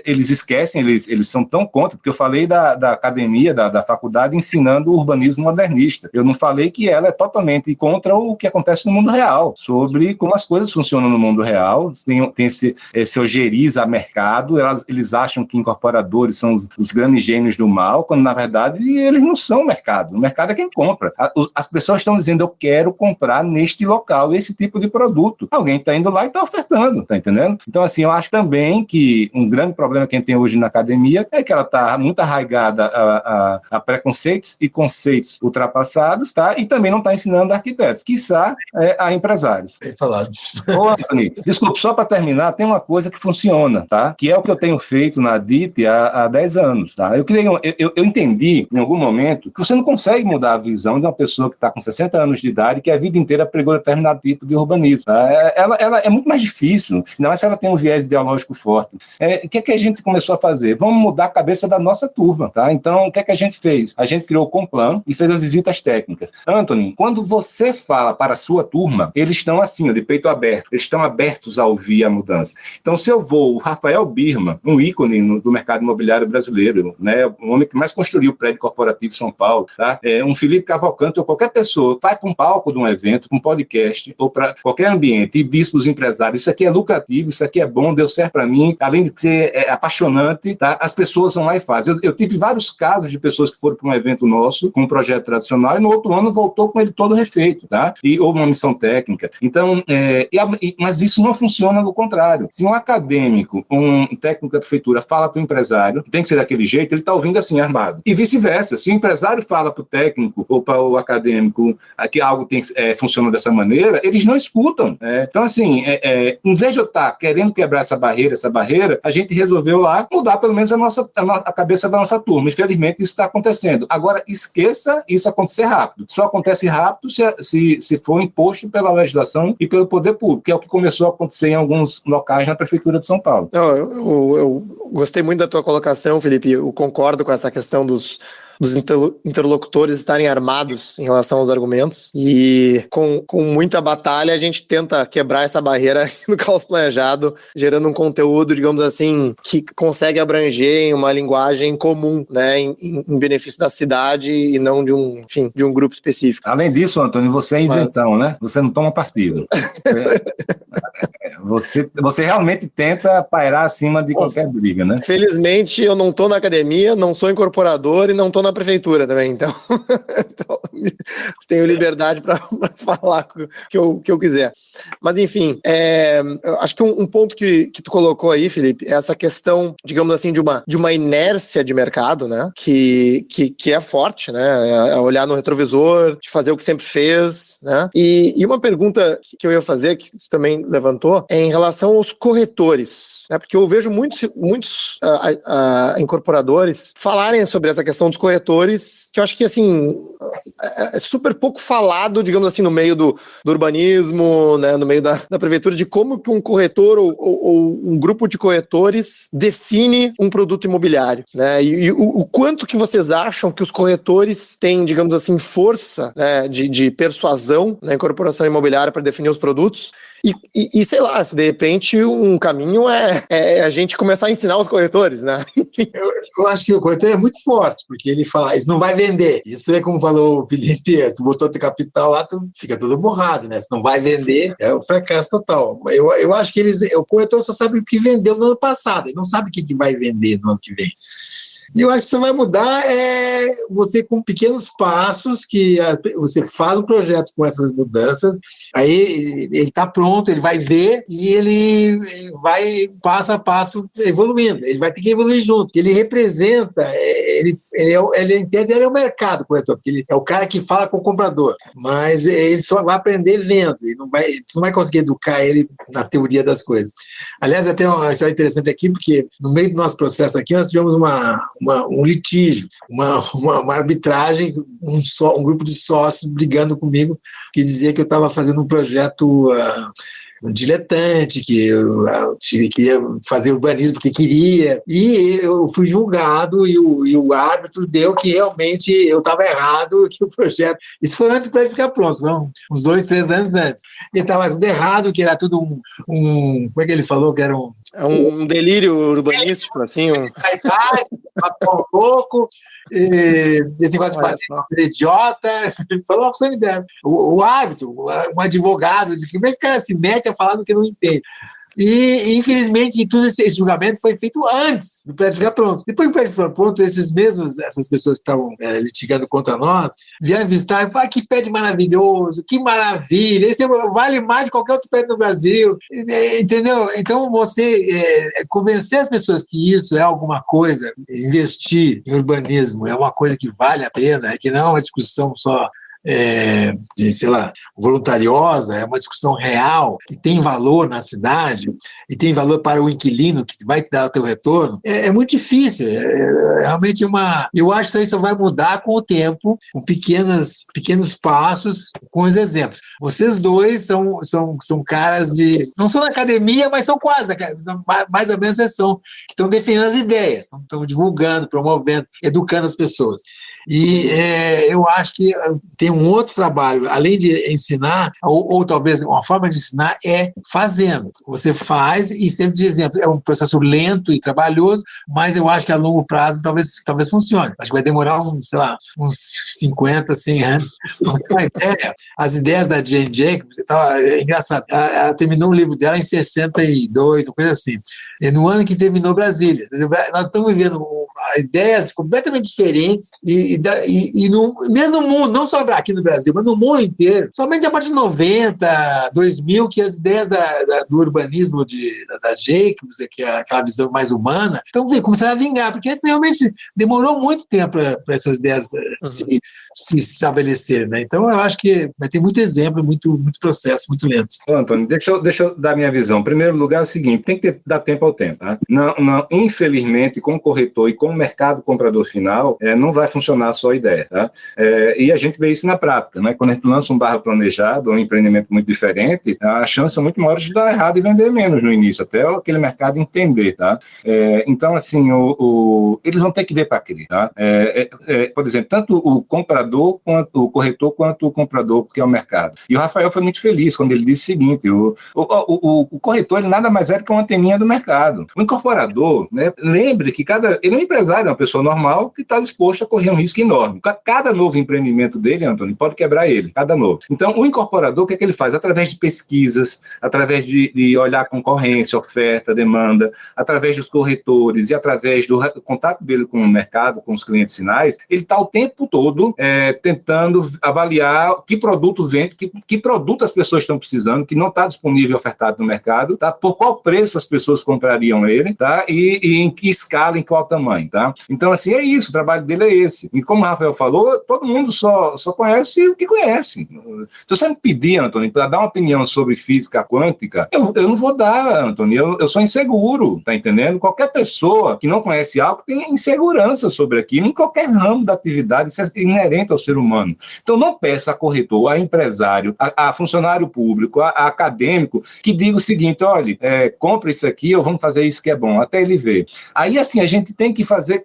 eles esquecem, eles são tão contra, porque eu falei da academia, da faculdade ensinando o urbanismo modernista. Eu não falei que ela é totalmente contra o que acontece no mundo real, sobre como as coisas funcionam no mundo real, tem esse ojeriza a mercado, eles acham que incorporadores são os grandes gênios do mal, quando na verdade eles não são o mercado é quem compra. As pessoas estão dizendo, eu quero comprar neste local esse tipo de produto. Alguém está indo lá e está ofertando, tá entendendo? Então, assim, eu acho também que um grande problema que a gente tem hoje na academia é que ela está muito arraigada a preconceitos e conceitos ultrapassados, tá? E também não está ensinando arquitetos, quiçá a empresários. Tem falado. Ô, Anthony, desculpe, só para terminar, tem uma coisa que funciona, tá? Que é o que eu tenho feito na DIT há 10 anos, tá? Eu entendi, em algum momento, que você não consegue mudar a visão de uma pessoa que está com 60 anos de idade, que a vida inteira pregou determinado tipo de urbanismo. Tá? Ela é muito mais difícil, ainda mais se ela tem um viés ideológico forte. O que é que a gente começou a fazer? Vamos mudar a cabeça da nossa turma, tá? Então, o que é que a gente fez? A gente criou o Complan e fez as visitas técnicas. Anthony, quando você fala para a sua turma, eles estão assim, de peito aberto, eles estão abertos a ouvir a mudança. Então, se eu vou, o Rafael Birman, um ícone do mercado imobiliário imobiliário brasileiro, né? O homem que mais construiu o prédio corporativo em São Paulo, tá? Um Felipe Cavalcante ou qualquer pessoa vai para um palco de um evento, para um podcast ou para qualquer ambiente e diz para os empresários: isso aqui é lucrativo, isso aqui é bom, deu certo para mim, além de ser apaixonante, tá? As pessoas vão lá e fazem. Eu tive vários casos de pessoas que foram para um evento nosso com um projeto tradicional e no outro ano voltou com ele todo refeito, tá? Ou uma missão técnica. Então, mas isso não funciona no contrário. Se um acadêmico, um técnico da prefeitura fala para o empresário que tem que ser daquele jeito, ele está ouvindo assim, armado. E vice-versa. Se o empresário fala para o técnico ou para o acadêmico que algo funciona dessa maneira, eles não escutam. Então, assim, em vez de eu estar querendo quebrar essa barreira, a gente resolveu lá mudar pelo menos a cabeça da nossa turma. Infelizmente, isso está acontecendo. Agora, esqueça isso acontecer rápido. Só acontece rápido se for imposto pela legislação e pelo poder público, que é o que começou a acontecer em alguns locais na Prefeitura de São Paulo. Não, eu gostei muito da tua colocação, Felipe. Eu concordo com essa questão dos interlocutores estarem armados em relação aos argumentos, e com muita batalha a gente tenta quebrar essa barreira no Caos Planejado, gerando um conteúdo, digamos assim, que consegue abranger em uma linguagem comum, né, em benefício da cidade e não de um grupo específico. Além disso, Antônio, você é isentão, né? Você não toma partido. Você realmente tenta pairar acima de qualquer briga, né? Felizmente, eu não estou na academia, não sou incorporador e não estou na prefeitura também, então tenho liberdade para falar o que eu quiser. Mas, enfim, acho que um ponto que tu colocou aí, Felipe, é essa questão, digamos assim, de uma inércia de mercado, né? Que é forte, né? É olhar no retrovisor, de fazer o que sempre fez, né? E uma pergunta que eu ia fazer, que tu também levantou, é em relação aos corretores, né? Porque eu vejo muitos incorporadores falarem sobre essa questão dos corretores, que eu acho que, assim, é super pouco falado, digamos assim, no meio do urbanismo, né, no meio da prefeitura, de como que um corretor ou um grupo de corretores define um produto imobiliário, né, e o quanto que vocês acham que os corretores têm, digamos assim, força, né, de persuasão na incorporação imobiliária para definir os produtos. E sei lá, se de repente um caminho é a gente começar a ensinar os corretores, né? Eu acho que o corretor é muito forte, porque ele fala: isso não vai vender. Isso é como falou o Felipe: tu botou teu capital lá, tu fica todo borrado, né? Se não vai vender, é um fracasso total. Eu acho que o corretor só sabe o que vendeu no ano passado, ele não sabe o que vai vender no ano que vem. E eu acho que isso vai mudar você com pequenos passos, que você faz um projeto com essas mudanças, aí ele está pronto, ele vai ver e ele vai passo a passo evoluindo, ele vai ter que evoluir junto. Ele representa, em tese, ele é o mercado, corretor, porque ele é o cara que fala com o comprador, mas ele só vai aprender vendo, você não vai conseguir educar ele na teoria das coisas. Aliás, até uma história interessante aqui, porque no meio do nosso processo aqui nós tivemos um litígio, uma arbitragem, um grupo de sócios brigando comigo, que dizia que eu estava fazendo um projeto um diletante, que eu queria fazer urbanismo porque queria, e eu fui julgado, e o árbitro deu que realmente eu estava errado, que o projeto, isso foi antes para ele ficar pronto, não? Uns 2, 3 anos antes, ele estava tudo errado, que era tudo como é que ele falou, que era um delírio urbanístico, assim. Um pouco, esse negócio de idiota, falou uma opção de o árbitro, um advogado, como é que o cara se mete a falar do que não entende? E, infelizmente, todo esse julgamento foi feito antes do prédio ficar pronto. Depois do prédio ficar pronto, essas pessoas que estavam litigando contra nós, vieram visitar e falaram: que prédio maravilhoso, que maravilha, esse vale mais de qualquer outro prédio no Brasil, entendeu? Então, você convencer as pessoas que isso é alguma coisa, investir em urbanismo é uma coisa que vale a pena, que não é uma discussão só voluntariosa, é uma discussão real, que tem valor na cidade e tem valor para o inquilino que vai te dar o teu retorno, é muito difícil, realmente eu acho que isso vai mudar com o tempo, com pequenos passos, com os exemplos. Vocês dois são caras não são da academia, mas são quase, mais ou menos que estão defendendo as ideias, estão divulgando, promovendo, educando as pessoas. E eu acho que tem um outro trabalho, além de ensinar, ou talvez uma forma de ensinar é fazendo. Você faz e sempre de exemplo. É um processo lento e trabalhoso, mas eu acho que a longo prazo talvez funcione. Acho que vai demorar uns 50, 100 anos. As ideias da Jane Jacobs, é engraçado, ela terminou o livro dela em 62, uma coisa assim. E no ano que terminou Brasília. Nós estamos vivendo ideias completamente diferentes e mesmo no mundo, não só aqui no Brasil, mas no mundo inteiro, somente a partir de 90, 2000, que as ideias do urbanismo da Jacobs, que é aquela visão mais humana, então começaram a vingar, porque realmente demorou muito tempo para essas ideias se estabelecerem, né? Então eu acho que vai ter muito exemplo, muito processo, muito lento. Ô, Antônio, deixa eu dar minha visão. Em primeiro lugar é o seguinte, tem que dar tempo ao tempo. Tá? Não, infelizmente, com o corretor e com o mercado comprador final, não vai funcionar só a ideia. Tá? E a gente vê isso na prática. Né? Quando a gente lança um bairro planejado, um empreendimento muito diferente, a chance é muito maior de dar errado e vender menos no início, até aquele mercado entender. Tá? Então, assim, eles vão ter que ver para crer. Tá? Por exemplo, tanto o comprador, quanto o corretor, quanto o comprador, que é o mercado. E o Rafael foi muito feliz quando ele disse o seguinte, o corretor ele nada mais é do que uma anteninha do mercado. O incorporador, né, lembre que ele é um empresário, é uma pessoa normal que está disposto a correr um risco enorme. Cada novo empreendimento dele, Antônio, pode quebrar ele, cada novo. Então, o incorporador, o que é que ele faz? Através de pesquisas, através de olhar a concorrência, oferta, demanda, através dos corretores e através do contato dele com o mercado, com os clientes finais, ele está o tempo todo tentando avaliar que produto vende, que produto as pessoas estão precisando, que não está disponível e ofertado no mercado, tá? Por qual preço as pessoas comprariam ele, tá? E em que escala, em qual tamanho, tá? Então, assim, é isso, o trabalho dele é esse. E como o Rafael falou, todo mundo só conhece o que conhece. Se você me pedir, Antônio, para dar uma opinião sobre física quântica, eu não vou dar, Antônio, eu sou inseguro, tá entendendo? Qualquer pessoa que não conhece algo tem insegurança sobre aquilo, em qualquer ramo da atividade, isso é inerente ao ser humano. Então, não peça a corretor, a empresário, a funcionário público, a acadêmico, que diga o seguinte, olha, compra isso aqui ou vamos fazer isso que é bom, até ele ver. Aí, assim, a gente tem que fazer,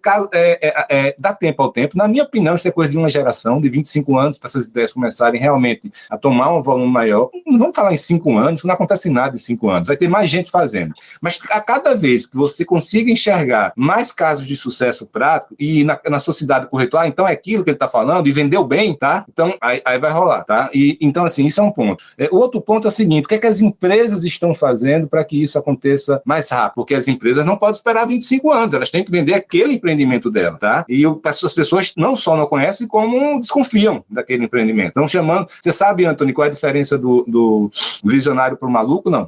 dar tempo ao tempo. Na minha opinião, isso é coisa de uma geração, de 25 anos, para essas ideias começarem realmente a tomar um volume maior. Não vamos falar em 5 anos, não acontece nada em 5 anos, vai ter mais gente fazendo. Mas a cada vez que você consiga enxergar mais casos de sucesso prático e na sua cidade corretor, então é aquilo que ele está falando e vendeu bem, tá? Então, aí vai rolar, tá? Então, assim, isso é um ponto. O outro ponto é o seguinte, o que é que as empresas estão fazendo para que isso aconteça mais rápido? Porque as empresas não podem esperar 25 anos, elas têm que vender aquele empreendimento dela, tá? E as pessoas não só não conhecem, como desconfiam daquele empreendimento. Estão chamando... Você sabe, Antônio, qual é a diferença do visionário para o maluco? Não.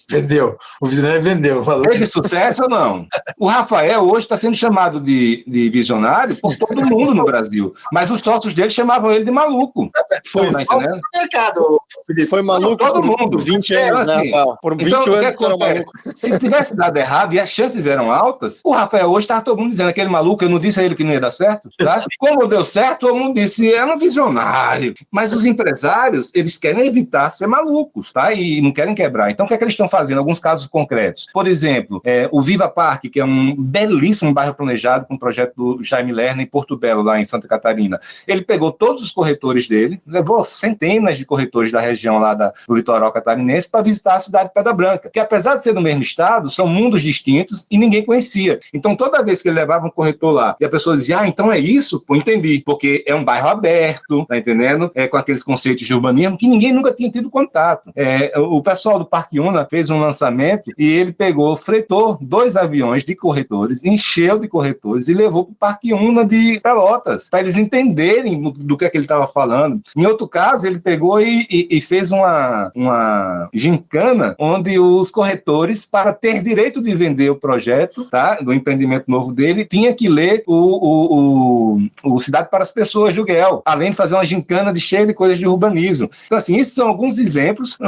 Vendeu. O visionário vendeu. Teve sucesso ou não? O Rafael hoje está sendo chamado de visionário por todo mundo no Brasil. Mas os sócios dele chamavam ele de maluco. Foi no mercado, Felipe. Foi maluco todo mundo. 20 anos, assim, né, Rafael? Por 20 anos que era maluco. Se tivesse dado errado e as chances eram altas, o Rafael hoje estava todo mundo dizendo, aquele maluco, eu não disse a ele que não ia dar certo, tá? Como deu certo, todo mundo disse, era um visionário. Mas os empresários, eles querem evitar ser malucos, tá? E não querem quebrar. Então, o que é que eles estão fazendo? Alguns casos concretos. Por exemplo, o Viva Parque, que é um belíssimo bairro planejado com um projeto do Jaime Lerner em Porto Belo, lá em Santa Catarina. Ele pegou todos os corretores dele, levou centenas de corretores da região lá do litoral catarinense para visitar a cidade de Pedra Branca, que apesar de ser do mesmo estado, são mundos distintos e ninguém conhecia. Então, toda vez que ele levava um corretor lá e a pessoa dizia, então é isso? Pô, entendi. Porque é um bairro aberto, tá entendendo? Com aqueles conceitos de urbanismo que ninguém nunca tinha tido contato. O pessoal do Parque Una fez um lançamento e ele fretou 2 aviões de corretores, encheu de corretores e levou para o Parque Una de Pelotas, para eles entenderem do que é que ele estava falando. Em outro caso, ele pegou e fez uma gincana onde os corretores, para ter direito de vender o projeto, tá, do empreendimento novo dele, tinha que ler o Cidade para as Pessoas, do GUEL, além de fazer uma gincana cheia de coisas de urbanismo. Então, assim, esses são alguns exemplos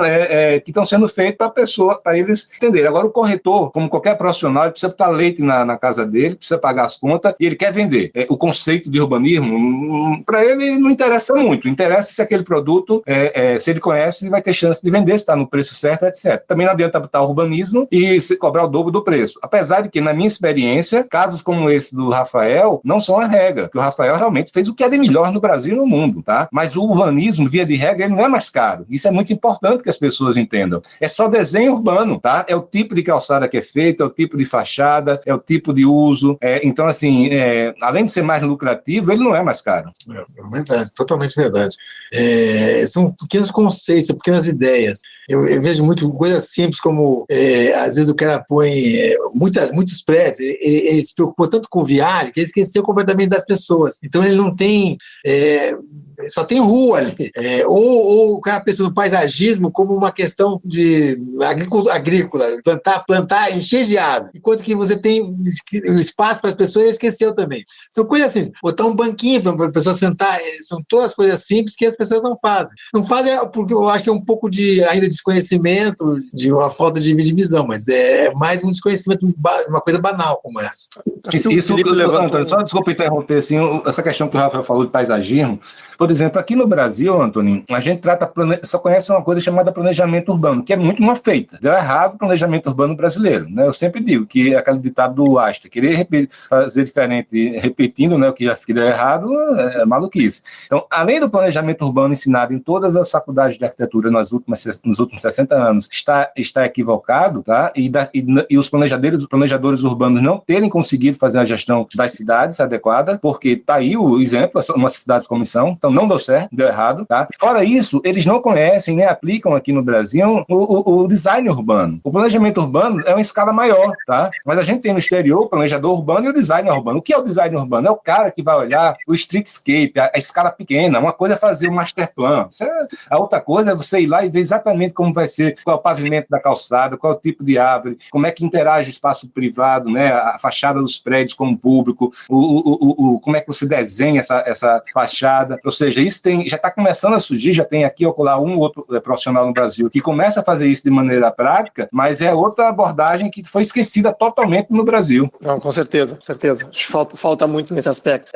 que estão sendo feitos para eles entenderem. Agora, o corretor, como qualquer profissional, ele precisa botar leite na casa dele, precisa pagar as contas e ele quer vender. O conceito de urbanismo para ele não interessa muito. Interessa se aquele produto, se ele conhece, ele vai ter chance de vender, se está no preço certo, etc. Também não adianta botar urbanismo e se cobrar o dobro do preço. Apesar de que, na minha experiência, casos como esse do Rafael não são a regra, porque o Rafael realmente fez o que é de melhor no Brasil e no mundo, tá? Mas o urbanismo, via de regra, ele não é mais caro. Isso é muito importante que as pessoas entendam. É só desenho urbano, tá? É o tipo de calçada que é feito, é o tipo de fachada, é o tipo de uso. Então, assim, além de ser mais lucrativo, ele não é mais caro. É verdade, totalmente verdade. São pequenos conceitos, pequenas ideias. Eu vejo muito coisas simples como, às vezes o cara põe muitos prédios, ele se preocupou tanto com o viário que ele esqueceu completamente das pessoas. Então ele não tem... só tem rua ali. Ou o cara pensa no paisagismo como uma questão de agrícola, plantar, encher de árvore. Enquanto que você tem espaço para as pessoas, ele esqueceu também. São coisas assim, botar um banquinho para a pessoa sentar, são todas coisas simples que as pessoas não fazem. Não fazem porque eu acho que é um pouco ainda de desconhecimento, de uma falta de visão, mas é mais um desconhecimento de uma coisa banal como essa. Isso Antônio, só desculpa interromper, assim, essa questão que o Rafael falou de paisagismo. Por exemplo, aqui no Brasil, Antônio, a gente só conhece uma coisa chamada planejamento urbano, que é muito mal feita. Deu errado o planejamento urbano brasileiro, né? Eu sempre digo que é aquele ditado do Asta, querer fazer diferente repetindo, né, o que já deu errado é maluquice. Então, além do planejamento urbano ensinado em todas as faculdades de arquitetura nos últimos 60 anos, está equivocado, tá? E os planejadores urbanos não terem conseguido fazer a gestão das cidades adequada, porque está aí o exemplo, umas cidades como são, então não deu certo, deu errado, tá? Fora isso, eles não conhecem nem aplicam aqui no Brasil o design urbano. O planejamento urbano é uma escala maior, tá? Mas a gente tem no exterior o planejador urbano e o designer urbano. O que é o design urbano? É o cara que vai olhar o streetscape, a escala pequena. Uma coisa é fazer um master plan. A outra coisa é você ir lá e ver exatamente como vai ser, qual é o pavimento da calçada, qual é o tipo de árvore, como é que interage o espaço privado, né? A fachada dos prédios com o público, como é que você desenha essa fachada. Ou seja, isso já está começando a surgir, já tem aqui ou lá um outro profissional no Brasil que começa a fazer isso de maneira prática, mas é outra abordagem que foi esquecida totalmente no Brasil. Não, com certeza. Acho que falta muito nesse aspecto.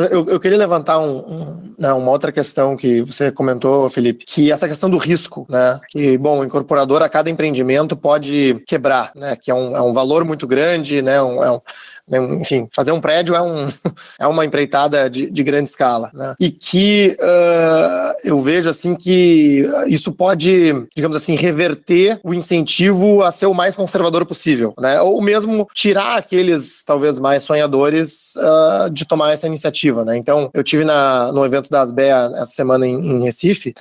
Eu queria levantar uma outra questão que você comentou, Felipe, que é essa questão do risco, né? Que, bom, o incorporador a cada empreendimento pode quebrar, né? Que é um valor muito grande, né? Enfim, fazer um prédio é uma empreitada de grande escala, né? E que eu vejo assim que isso pode, digamos assim, reverter o incentivo a ser o mais conservador possível, né? Ou mesmo tirar aqueles talvez mais sonhadores de tomar essa iniciativa, né? Então, eu tive no evento da ASBEA essa semana em Recife,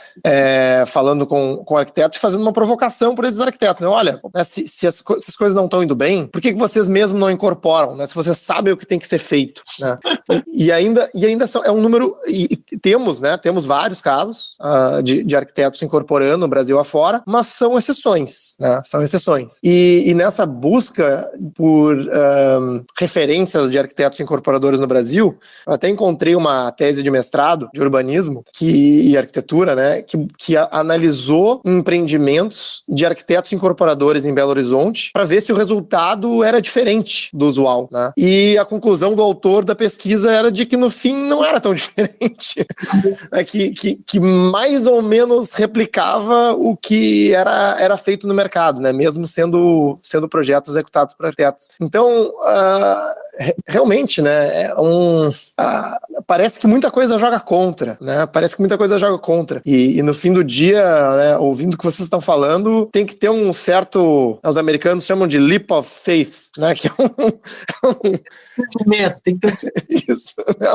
falando com arquitetos e fazendo uma provocação por esses arquitetos, né? Olha, né, se as coisas não estão indo bem, por que vocês mesmos não incorporam, né? Se vocês sabem o que tem que ser feito, né? E ainda é um número, e temos vários casos de arquitetos incorporando no Brasil afora, mas são exceções, né? São exceções. E nessa busca por referências de arquitetos incorporadores no Brasil, eu até encontrei uma tese de mestrado de urbanismo e arquitetura, né? Que analisou empreendimentos de arquitetos incorporadores em Belo Horizonte para ver se o resultado era diferente do usual, né? E a conclusão do autor da pesquisa era de que no fim não era tão diferente, né? que mais ou menos replicava o que era feito no mercado, né? Mesmo sendo projetos executados por arquitetos. Então, realmente, né? Parece que muita coisa joga contra, né? E no fim do dia, né, ouvindo o que vocês estão falando, tem que ter um certo, os americanos chamam de leap of faith, né? Que é sentimento, tem que ter isso, né?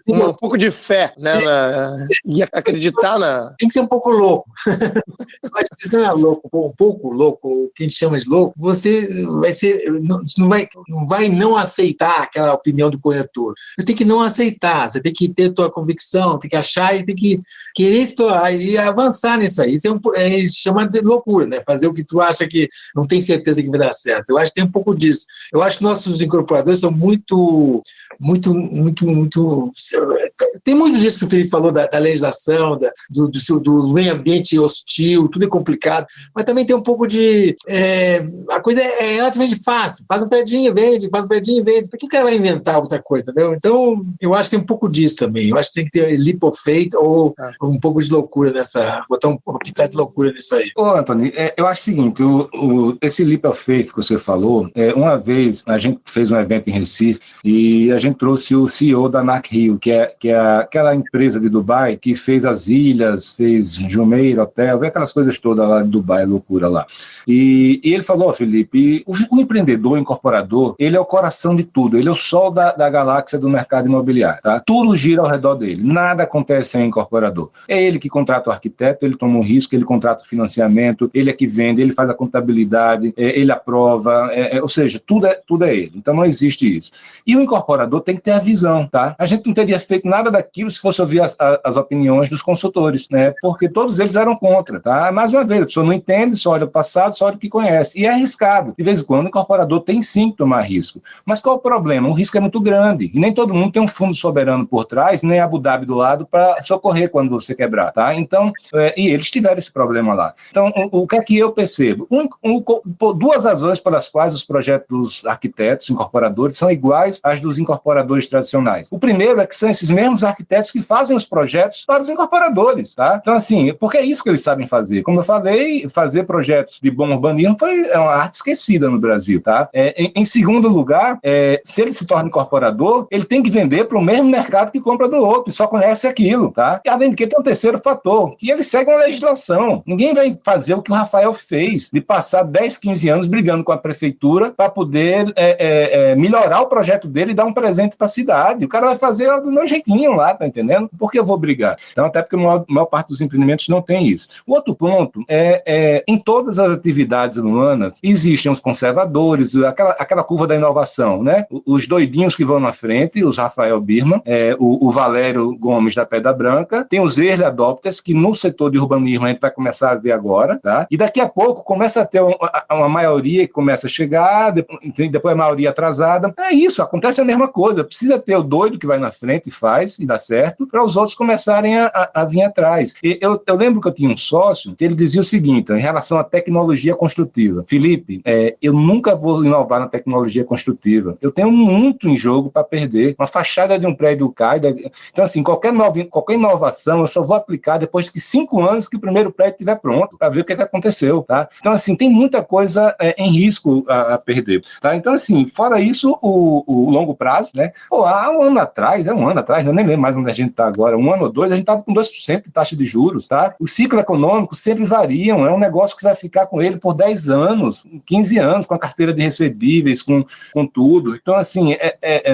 um pouco de fé, né? E acreditar na... Tem que ser um pouco louco. Mas se não é louco, um pouco louco, o que a gente chama de louco, você não vai não aceitar aquela opinião do corretor. Você tem que não aceitar, você tem que ter tua convicção, tem que achar e tem que querer explorar e avançar nisso aí. Isso é chamado de loucura, né? Fazer o que tu acha que não tem certeza que vai dar certo. Eu acho que tem um pouco disso. Eu acho que nossos incorporadores são muito... Tem muito disso que o Felipe falou da legislação, do meio ambiente hostil, tudo é complicado, mas também tem um pouco de... a coisa é relativamente fácil. Faz um predinho, vende, saber, por que o cara vai inventar outra coisa, entendeu? Então, eu acho que tem um pouco disso também. Eu acho que tem que ter leap of faith ou um pouco de loucura botar um pitada de loucura nisso aí. Ô, Antônio, eu acho o seguinte, esse leap of faith que você falou, uma vez a gente fez um evento em Recife e a gente trouxe o CEO da Nakhill, que é aquela empresa de Dubai que fez as ilhas, fez Jumeirah Hotel, aquelas coisas todas lá de Dubai, loucura lá. E ele falou, Felipe, o empreendedor, o incorporador, ele é o coração de tudo, ele é o sol da galáxia do mercado imobiliário, tá? Tudo gira ao redor dele, nada acontece sem incorporador. É ele que contrata o arquiteto, ele toma um risco, ele contrata o financiamento, ele é que vende, ele faz a contabilidade, ele aprova, ou seja, tudo é ele. Então não existe isso. E o incorporador tem que ter a visão, tá? A gente não teria feito nada daquilo se fosse ouvir as opiniões dos consultores, né? Porque todos eles eram contra, tá? Mais uma vez, a pessoa não entende, só olha o passado, só olha o que conhece. E é arriscado. De vez em quando o incorporador tem sim que tomar risco. Mas qual é o problema? O risco é muito grande. E nem todo mundo tem um fundo soberano por trás, nem Abu Dhabi do lado para socorrer quando você quebrar, tá? Então, e eles tiveram esse problema lá. Então, o que é que eu percebo? Duas razões pelas quais os projetos dos arquitetos incorporadores são iguais às dos incorporadores tradicionais. O primeiro é que são esses mesmos arquitetos que fazem os projetos para os incorporadores, tá? Então, assim, porque é isso que eles sabem fazer. Como eu falei, fazer projetos de bom urbanismo é uma arte esquecida no Brasil, tá? Em segundo lugar, se ele se torna incorporador, ele tem que vender para o mesmo mercado que compra do outro, e só conhece aquilo, tá? E além de que tem um terceiro fator, que ele segue uma legislação. Ninguém vai fazer o que o Rafael fez, de passar 10, 15 anos brigando com a prefeitura para poder melhorar o projeto dele e dar um presente para a cidade. O cara vai fazer do meu jeitinho lá, tá entendendo? Por que eu vou brigar? Então, até porque a maior parte dos empreendimentos não tem isso. O outro ponto em todas as atividades humanas, existem os conservadores, aquela curva da inovação, né? Os doidinhos que vão na frente, os Rafael Birman, o Valério Gomes da Pedra Branca, tem os early adopters, que no setor de urbanismo a gente vai começar a ver agora, tá? E daqui a pouco começa a ter uma maioria que começa a chegar, depois a maioria atrasada. É isso, acontece a mesma coisa. Precisa ter o doido que vai na frente e faz, e dá certo, para os outros começarem a vir atrás. Eu lembro que eu tinha um sócio que ele dizia o seguinte, em relação à tecnologia construtiva: Felipe, eu nunca vou inovar na tecnologia construtiva. Eu tenho muito em jogo para perder. Uma fachada de um prédio cai. Então, assim, qualquer inovação eu só vou aplicar depois de 5 anos que o primeiro prédio estiver pronto, para ver o que aconteceu, tá? Então, assim, tem muita coisa em risco a perder, tá? Então, assim, fora isso, o longo prazo, né? Há um ano atrás, eu nem lembro mais onde a gente está agora, 1 ano ou 2, a gente estava com 2% de taxa de juros, tá? O ciclo econômico sempre variam, é um negócio que você vai ficar com ele por 10 anos, 15 anos, com a carteira de recebíveis, com tudo. Então, assim,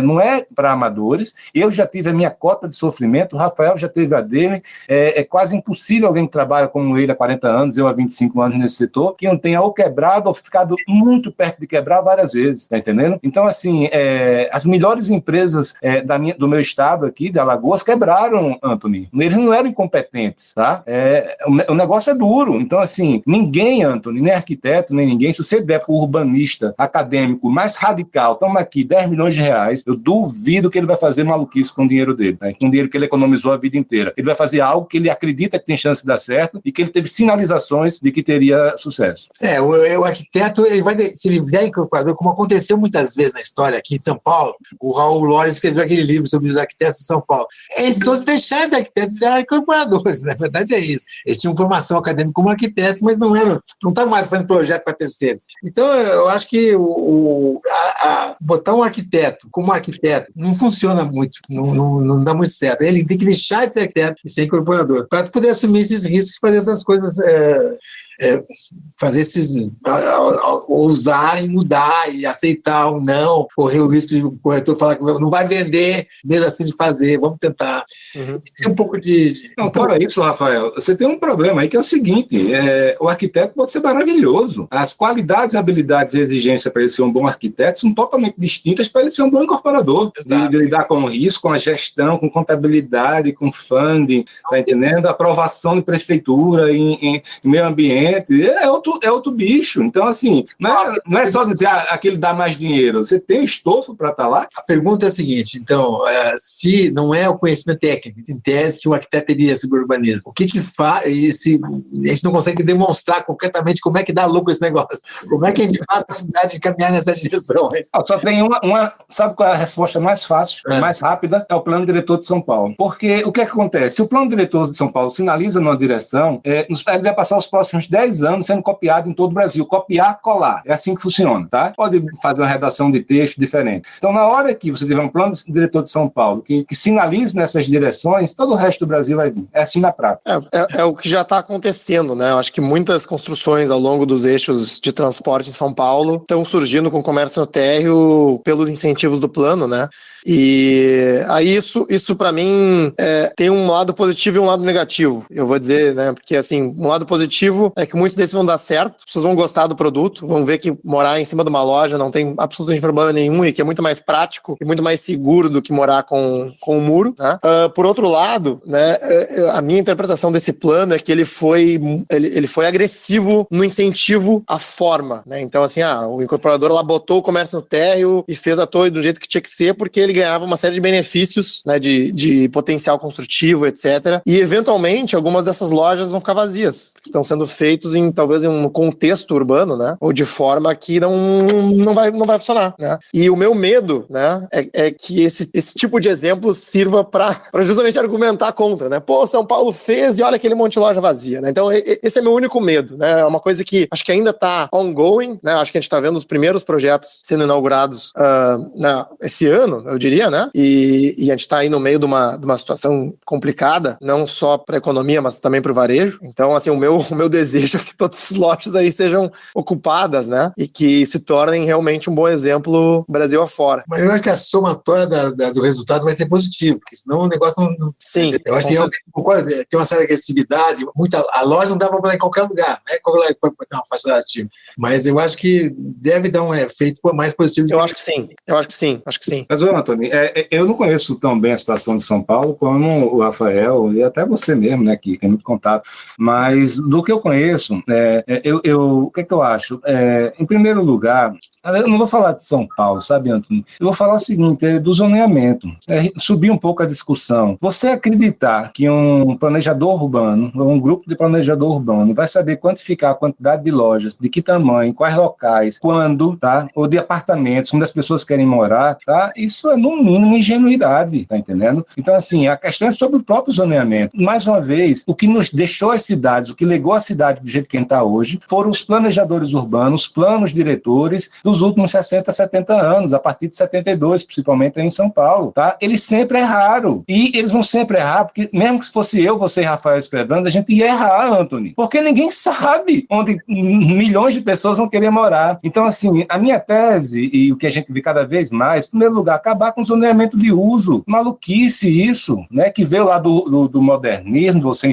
não é para amadores. Eu já tive a minha cota de sofrimento, o Rafael já teve a dele. É quase impossível alguém que trabalha como ele há 40 anos, eu há 25 anos nesse setor, que não tenha ou quebrado ou ficado muito perto de quebrar várias vezes, tá entendendo? Então, assim, as melhores empresas do meu estado aqui, de Alagoas, quebraram, Anthony. Eles não eram incompetentes, tá? O negócio é duro. Então, assim, ninguém, Anthony, nem arquiteto, nem ninguém, se você der para o urbanista acadêmico mais radical, toma aqui 10 milhões de reais, eu duvido que ele vai fazer maluquice com o dinheiro dele, né? Com o dinheiro que ele economizou a vida inteira. Ele vai fazer algo que ele acredita que tem chance de dar certo e que ele teve sinalizações de que teria sucesso. O arquiteto, se ele vier incorporador, como aconteceu muitas vezes na história aqui em São Paulo, o Raul Lores escreveu aquele livro sobre os arquitetos de São Paulo. Eles todos deixaram de ser arquitetos e viraram incorporadores, na verdade é isso. Eles tinham formação acadêmica como arquitetos, mas não estavam mais fazendo projeto para terceiros. Então, eu acho que botar um arquiteto como arquiteto não funciona muito, não dá muito certo. Ele tem que deixar de ser arquiteto e ser incorporador, para poder assumir esses riscos e fazer essas coisas, ousar e mudar e aceitar ou não, correr o risco de o corretor falar que não vai vender, mesmo assim de fazer, vamos tentar. Tem que ser um pouco de... Não, fora isso, Rafael, você tem um problema aí que é o seguinte, o arquiteto pode ser maravilhoso. As qualidades, habilidades e exigências para ele ser um bom arquiteto são totalmente distintas para ele ser um bom incorporador. De lidar com o risco, com a gestão, com contabilidade, com funding, tá entendendo? Aprovação de prefeitura em meio ambiente, é outro bicho. Então, assim, não é só dizer aquele dá mais dinheiro, você tem estofo para estar lá? A pergunta é a seguinte, então, se não é o conhecimento técnico, em tese que um arquiteto teria sobre urbanismo, o que faz, se a gente não consegue demonstrar concretamente como é que dá lucro esse negócio, como é que a gente faz a cidade caminhar nessa direção? Só Tem sabe qual é a resposta mais fácil, mais rápida? É o plano diretor de São Paulo. Porque o que acontece? Se o plano diretor de São Paulo sinaliza numa direção, ele vai passar os próximos 10 anos sendo copiado em todo o Brasil. Copiar, colar. É assim que funciona, tá? Pode fazer uma redação de texto diferente. Então, na hora que você tiver um plano diretor de São Paulo que sinalize nessas direções, todo o resto do Brasil vai vir. É assim na prática. É o que já está acontecendo, né? Eu acho que muitas construções ao longo dos eixos de transporte em São Paulo estão surgindo com comércio no térreo pelos incentivos do plano, né? E aí isso para mim tem um lado positivo e um lado negativo, eu vou dizer, né? Porque assim, um lado positivo é que muitos desses vão dar certo, as pessoas vão gostar do produto, vão ver que morar em cima de uma loja não tem absolutamente problema nenhum e que é muito mais prático e muito mais seguro do que morar com um muro, né? Por outro lado, né, a minha interpretação desse plano é que ele foi agressivo no incentivo à forma, né? Então assim, o incorporador lá botou o comércio no térreo e fez a torre do jeito que tinha que ser porque ele ganhava uma série de benefícios, né, de potencial construtivo, etc. E eventualmente algumas dessas lojas vão ficar vazias, estão sendo feitos talvez em um contexto urbano, né? Ou de forma que não vai funcionar, né? E o meu medo, né, é que esse tipo de exemplo sirva para justamente argumentar contra, né? Pô, São Paulo fez e olha aquele monte de loja vazia, né? Então esse é meu único medo, né? É uma coisa que acho que ainda está ongoing, né? Acho que a gente está vendo os primeiros projetos sendo inaugurados esse ano, eu diria, né? E a gente está aí no meio de uma situação complicada, não só para a economia, mas também para o varejo. Então, assim, o meu desejo é que todas essas lojas aí sejam ocupadas, né? E que se tornem realmente um bom exemplo Brasil afora. Mas eu acho que a somatória do resultado vai ser positivo, porque senão o negócio não... Sim. Eu acho que tem uma certa agressividade, a loja não dá para botar em qualquer lugar, né? Qualquer lugar pode botar uma faixa ativa. Mas eu acho que deve dar um efeito mais positivo. Eu acho que sim. Mas, Antônio, eu não conheço tão bem a situação de São Paulo como o Rafael e até você mesmo, né, que tem muito contato. Mas do que eu conheço, o que é que eu acho? Em primeiro lugar, eu não vou falar de São Paulo, sabe, Antônio? Eu vou falar o seguinte, do zoneamento. Subir um pouco a discussão. Você acreditar que um planejador urbano, um grupo de planejador urbano, vai saber quantificar a quantidade de lojas, de que tamanho, quais locais, quando, tá? Ou de apartamentos, onde as pessoas querem morar, tá? Isso é, no mínimo, ingenuidade, tá entendendo? Então, assim, a questão é sobre o próprio zoneamento. Mais uma vez, o que nos deixou as cidades, o que legou a cidade do jeito que está hoje, foram os planejadores urbanos, planos diretores dos últimos 60, 70 anos, a partir de 72, principalmente aí em São Paulo, tá? Eles sempre erraram. E eles vão sempre errar, porque mesmo que se fosse eu, você e Rafael escrevendo, a gente ia errar, Antony. Porque ninguém sabe onde milhões de pessoas vão querer morar. Então, assim, a minha tese, e o que a gente vê cada vez mais, em primeiro lugar, acabar com o zoneamento de uso. Maluquice isso, né? Que veio lá do modernismo, você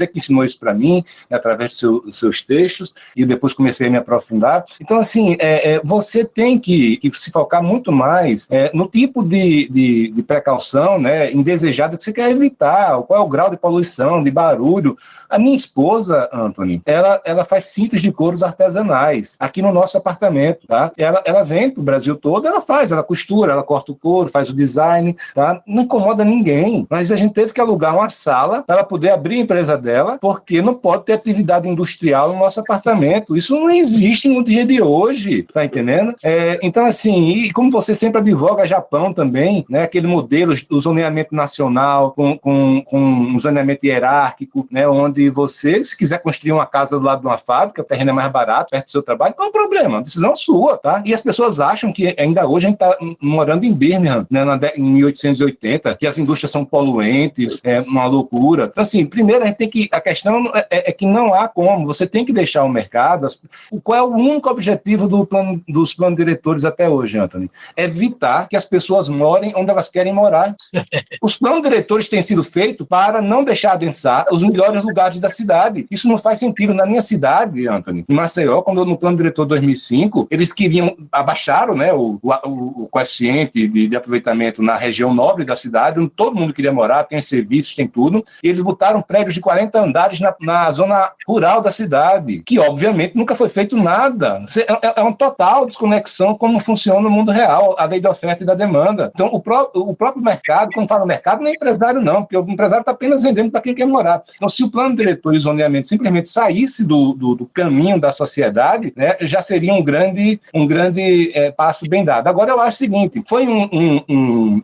que ensinou isso para mim, né, através dos seus textos, e depois comecei a me aprofundar. Então, assim, você tem que se focar muito mais no tipo de precaução, né, indesejada que você quer evitar, qual é o grau de poluição, de barulho. A minha esposa, Antony, ela faz cintas de couros artesanais aqui no nosso apartamento, tá? Ela vem pro Brasil todo, ela costura, ela corta o couro, faz o design, tá? Não incomoda ninguém, mas a gente teve que alugar uma sala para ela poder abrir a empresa dela, porque não pode ter atividade industrial no nosso apartamento. Isso não existe no dia de hoje, tá entendendo? Então, assim, e como você sempre advoga Japão também, né? Aquele modelo, o zoneamento nacional, com um zoneamento hierárquico, né? Onde você, se quiser construir uma casa do lado de uma fábrica, o terreno é mais barato, perto do seu trabalho, qual é o problema? A decisão é sua, tá? E as pessoas acham que ainda hoje a gente está morando em Birmingham, né? Em 1880, que as indústrias são poluentes, uma loucura. Então, assim, primeiro a questão é que não há como, você tem que deixar o mercado. Qual é o único objetivo dos planos diretores até hoje, Antony? Evitar que as pessoas morem onde elas querem morar. Os planos diretores têm sido feitos para não deixar adensar os melhores lugares da cidade. Isso não faz sentido. Na minha cidade, Antony, em Maceió, quando no plano diretor 2005, eles abaixaram, né, o coeficiente de aproveitamento na região nobre da cidade, onde todo mundo queria morar, tem serviços, tem tudo, e eles botaram prédios de 40 andares na zona rural da cidade, que obviamente nunca foi feito nada. É uma total desconexão como funciona no mundo real, a lei da oferta e da demanda. Então, o próprio mercado, quando fala mercado, não é empresário não, porque o empresário está apenas vendendo para quem quer morar. Então, se o plano diretor e o zoneamento simplesmente saísse do caminho da sociedade, né, já seria um grande passo bem dado. Agora, eu acho o seguinte,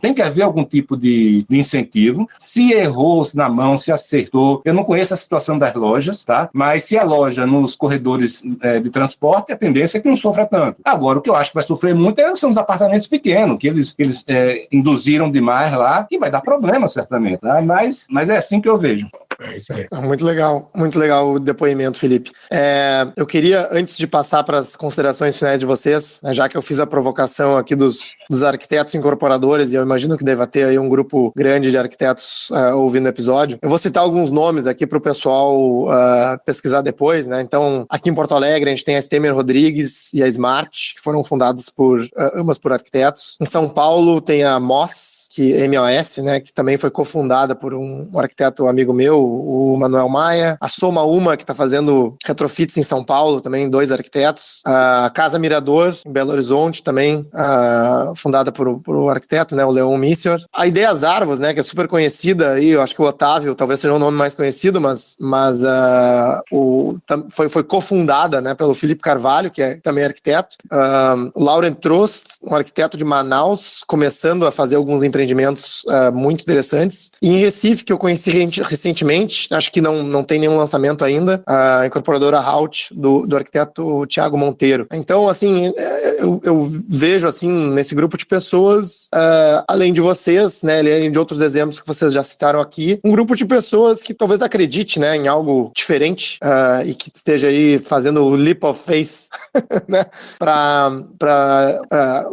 tem que haver algum tipo de incentivo. Se errou na mão, se acertou, eu não conheço a situação das lojas, tá? Mas se a loja nos corredores de transporte, a tendência é que não sofra tanto. Agora, o que eu acho que vai sofrer muito são os apartamentos pequenos, que eles induziram demais lá, e vai dar problema, certamente, tá? Mas é assim que eu vejo. É isso aí. Muito legal o depoimento, Felipe. Eu queria, antes de passar para as considerações finais de vocês, né, já que eu fiz a provocação aqui dos arquitetos incorporadores, e eu imagino que deva ter aí um grupo grande de arquitetos ouvindo o episódio, eu vou citar alguns nomes aqui para o pessoal pesquisar depois, né? Então, aqui em Porto Alegre, a gente tem a Stemer Rodrigues e a Smart, que foram fundadas ambas por arquitetos. Em São Paulo, tem a MOS, MOS, né, que também foi cofundada por um arquiteto amigo meu, o Manuel Maia. A Soma Uma, que está fazendo retrofits em São Paulo, também 2 arquitetos. A Casa Mirador, em Belo Horizonte, também fundada por um arquiteto, né, o Leon Missior. A Ideias Arvos, né, que é super conhecida aí, eu acho que o Otávio talvez seja o nome mais conhecido, mas foi cofundada, né, pelo Felipe Carvalho, que é também arquiteto. O Laurent Trost, um arquiteto de Manaus, começando a fazer alguns empreendimentos muito interessantes. E em Recife, que eu conheci recentemente, acho que não tem nenhum lançamento ainda, a incorporadora Halt, do arquiteto Thiago Monteiro. Então, assim, eu vejo, assim, nesse grupo de pessoas, além de vocês, né, além de outros exemplos que vocês já citaram aqui, um grupo de pessoas que talvez acredite, né, em algo diferente e que esteja aí fazendo o leap of faith, né, para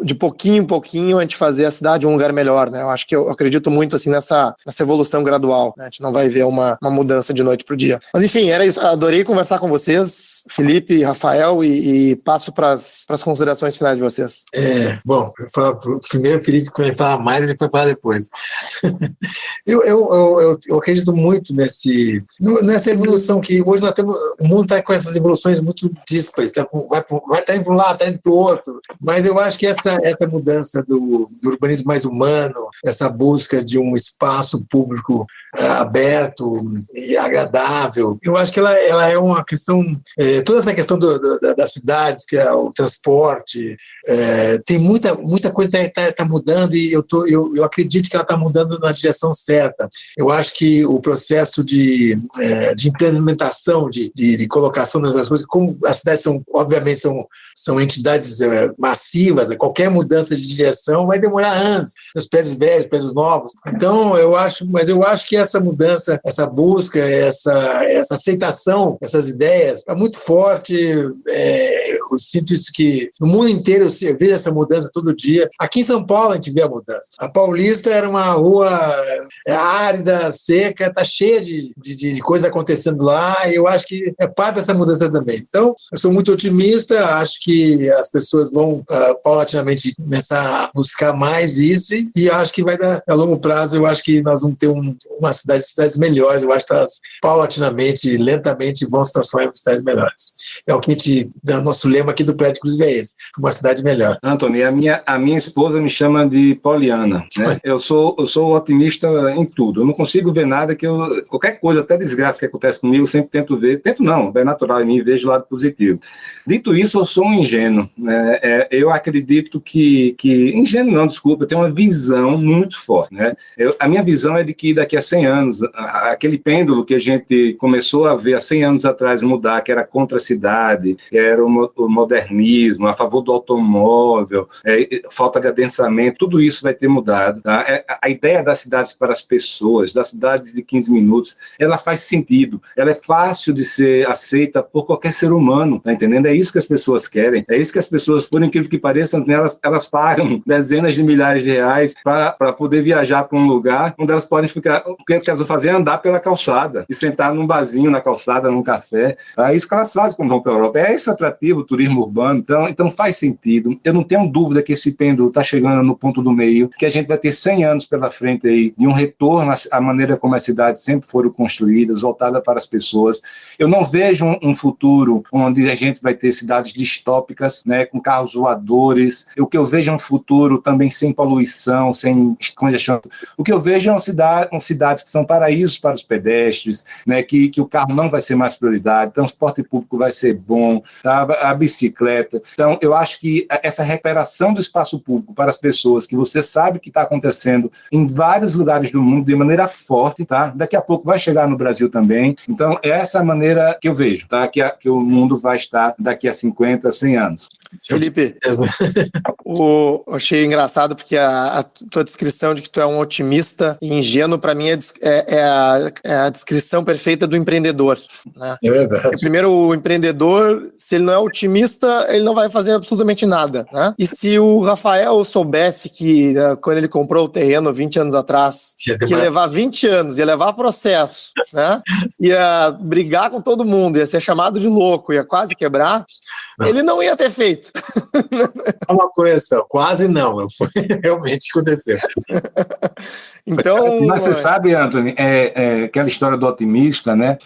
de pouquinho em pouquinho a gente fazer a cidade um lugar melhor, né? Eu acredito muito, assim, nessa evolução gradual, né? A gente não vai ver uma mudança de noite pro dia. Mas, enfim, era isso. Adorei conversar com vocês, Felipe, Rafael, e passo para as considerações finais de vocês. Bom, eu falo primeiro, o Felipe, quando ele fala mais, ele vai falar depois. eu acredito muito nessa evolução que hoje nós temos. O mundo está com essas evoluções muito díspares, vai estar indo para um lado, está indo para o outro, mas eu acho que essa mudança do urbanismo mais humano, essa busca de um espaço público aberto e agradável, eu acho que ela é uma questão, toda essa questão das cidades, que é o transporte, tem muita coisa que está mudando, e eu acredito que ela está mudando na direção certa. Eu acho que o processo de implementação, de colocação dessas coisas, como as cidades obviamente são entidades massivas, qualquer mudança de direção vai demorar anos, os prédios velhos, prédios novos. Então, eu acho que essa mudança, essa busca, essa aceitação, essas ideias, é muito forte. Eu sinto isso que no mundo inteiro eu vejo essa mudança todo dia. Aqui em São Paulo a gente vê a mudança. A Paulista era uma rua árida, seca, está cheia de coisas acontecendo lá, e eu acho que é parte dessa mudança também. Então, eu sou muito otimista, acho que as pessoas vão paulatinamente começar a buscar mais isso, e acho que vai dar, a longo prazo, eu acho que nós vamos ter cidades melhores. Eu acho que elas paulatinamente, lentamente vão se transformar em cidades melhores. É o que nosso lema aqui do prédio, inclusive, é esse: uma cidade melhor. Antônio, a minha esposa me chama de Poliana, né? Eu sou otimista em tudo. Eu não consigo ver nada qualquer coisa, até desgraça que acontece comigo, eu sempre tento ver. Não, é natural em mim, vejo o lado positivo. Dito isso, eu sou um ingênuo, né? Eu acredito que ingênuo não, desculpa, eu tenho uma visão muito forte, né? A minha visão é de que daqui a 100 anos, aquele pêndulo que a gente começou a ver há 100 anos atrás mudar, que era contra a cidade, que era o modernismo, a favor do automóvel, falta de adensamento, tudo isso vai ter mudado, tá? A ideia das cidades para as pessoas, das cidades de 15 minutos, ela faz sentido, ela é fácil de ser aceita por qualquer ser humano, tá entendendo? É isso que as pessoas querem, é isso que as pessoas, por incrível que pareça, elas pagam dezenas de milhares de reais para poder viajar para um lugar onde elas podem ficar, o que elas vão fazer é andar pela calçada e sentar num barzinho na calçada, num café. É isso que elas fazem quando vão para a Europa. É isso atrativo, o turismo urbano. Então faz sentido. Eu não tenho dúvida que esse pêndulo está chegando no ponto do meio, que a gente vai ter 100 anos pela frente aí de um retorno à maneira como as cidades sempre foram construídas, voltada para as pessoas. Eu não vejo um futuro onde a gente vai ter cidades distópicas, né, com carros voadores. O que eu vejo é um futuro também sem poluição, sem congestão. O que eu vejo são cidades que são paraísos para os pedestres, né, que o carro não vai ser mais prioridade, transporte público vai ser bom, tá? A bicicleta. Então, eu acho que essa recuperação do espaço público para as pessoas, que você sabe que está acontecendo em vários lugares do mundo de maneira forte, tá? Daqui a pouco vai chegar no Brasil também. Então, é essa maneira que eu vejo, tá? Que o mundo vai estar daqui a 50, 100 anos. Felipe, achei engraçado porque a tua descrição de que tu é um otimista e ingênuo, para mim, é a descrição perfeita do empreendedor, né? É verdade. Porque, primeiro, o empreendedor, se ele não é otimista, ele não vai fazer absolutamente nada, né? E se o Rafael soubesse que, quando ele comprou o terreno 20 anos atrás, que ia levar 20 anos, ia levar processo, né? Ia brigar com todo mundo, ia ser chamado de louco, ia quase quebrar, ele não ia ter feito. Uma correção, quase não, realmente aconteceu. Então, mas você sabe, Anthony, aquela história do otimista, né?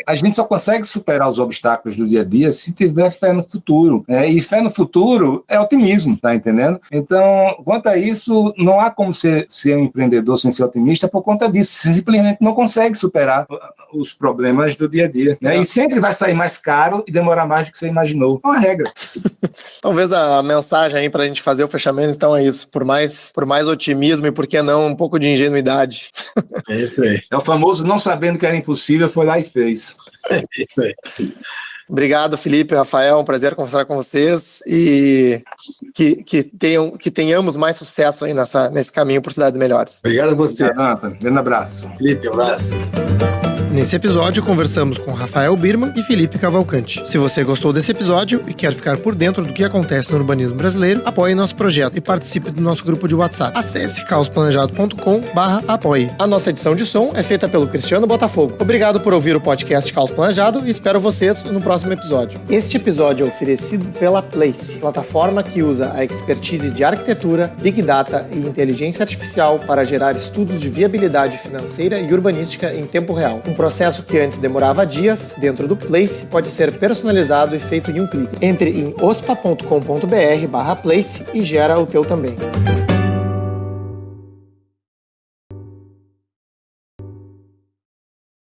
A gente só consegue superar os obstáculos do dia a dia se tiver fé no futuro. E fé no futuro é otimismo, tá entendendo? Então, quanto a isso, não há como ser um empreendedor sem ser otimista por conta disso. Você simplesmente não consegue superar os problemas do dia a dia, né? E sempre vai sair mais caro e demorar mais do que você imaginou. É uma regra. Talvez a mensagem aí pra gente fazer o fechamento, então, é isso. Por mais otimismo e, por que não, um pouco de ingenuidade. É isso aí. É o famoso não sabendo que era impossível, foi lá e fez. É isso aí. Obrigado, Felipe, Rafael, um prazer conversar com vocês e que tenhamos mais sucesso aí nesse caminho por cidades melhores. Obrigado a você. Obrigado, Anthony. Grande abraço. Felipe, um abraço. Nesse episódio, conversamos com Rafael Birman e Felipe Cavalcante. Se você gostou desse episódio e quer ficar por dentro do que acontece no urbanismo brasileiro, apoie nosso projeto e participe do nosso grupo de WhatsApp. Acesse caosplanejado.com/apoie. A nossa edição de som é feita pelo Cristiano Botafogo. Obrigado por ouvir o podcast Caos Planejado e espero vocês no próximo episódio. Este episódio é oferecido pela Place, plataforma que usa a expertise de arquitetura, Big Data e inteligência artificial para gerar estudos de viabilidade financeira e urbanística em tempo real. Um processo que antes demorava dias, dentro do Place, pode ser personalizado e feito em um clique. Entre em ospa.com.br/place e gera o teu também.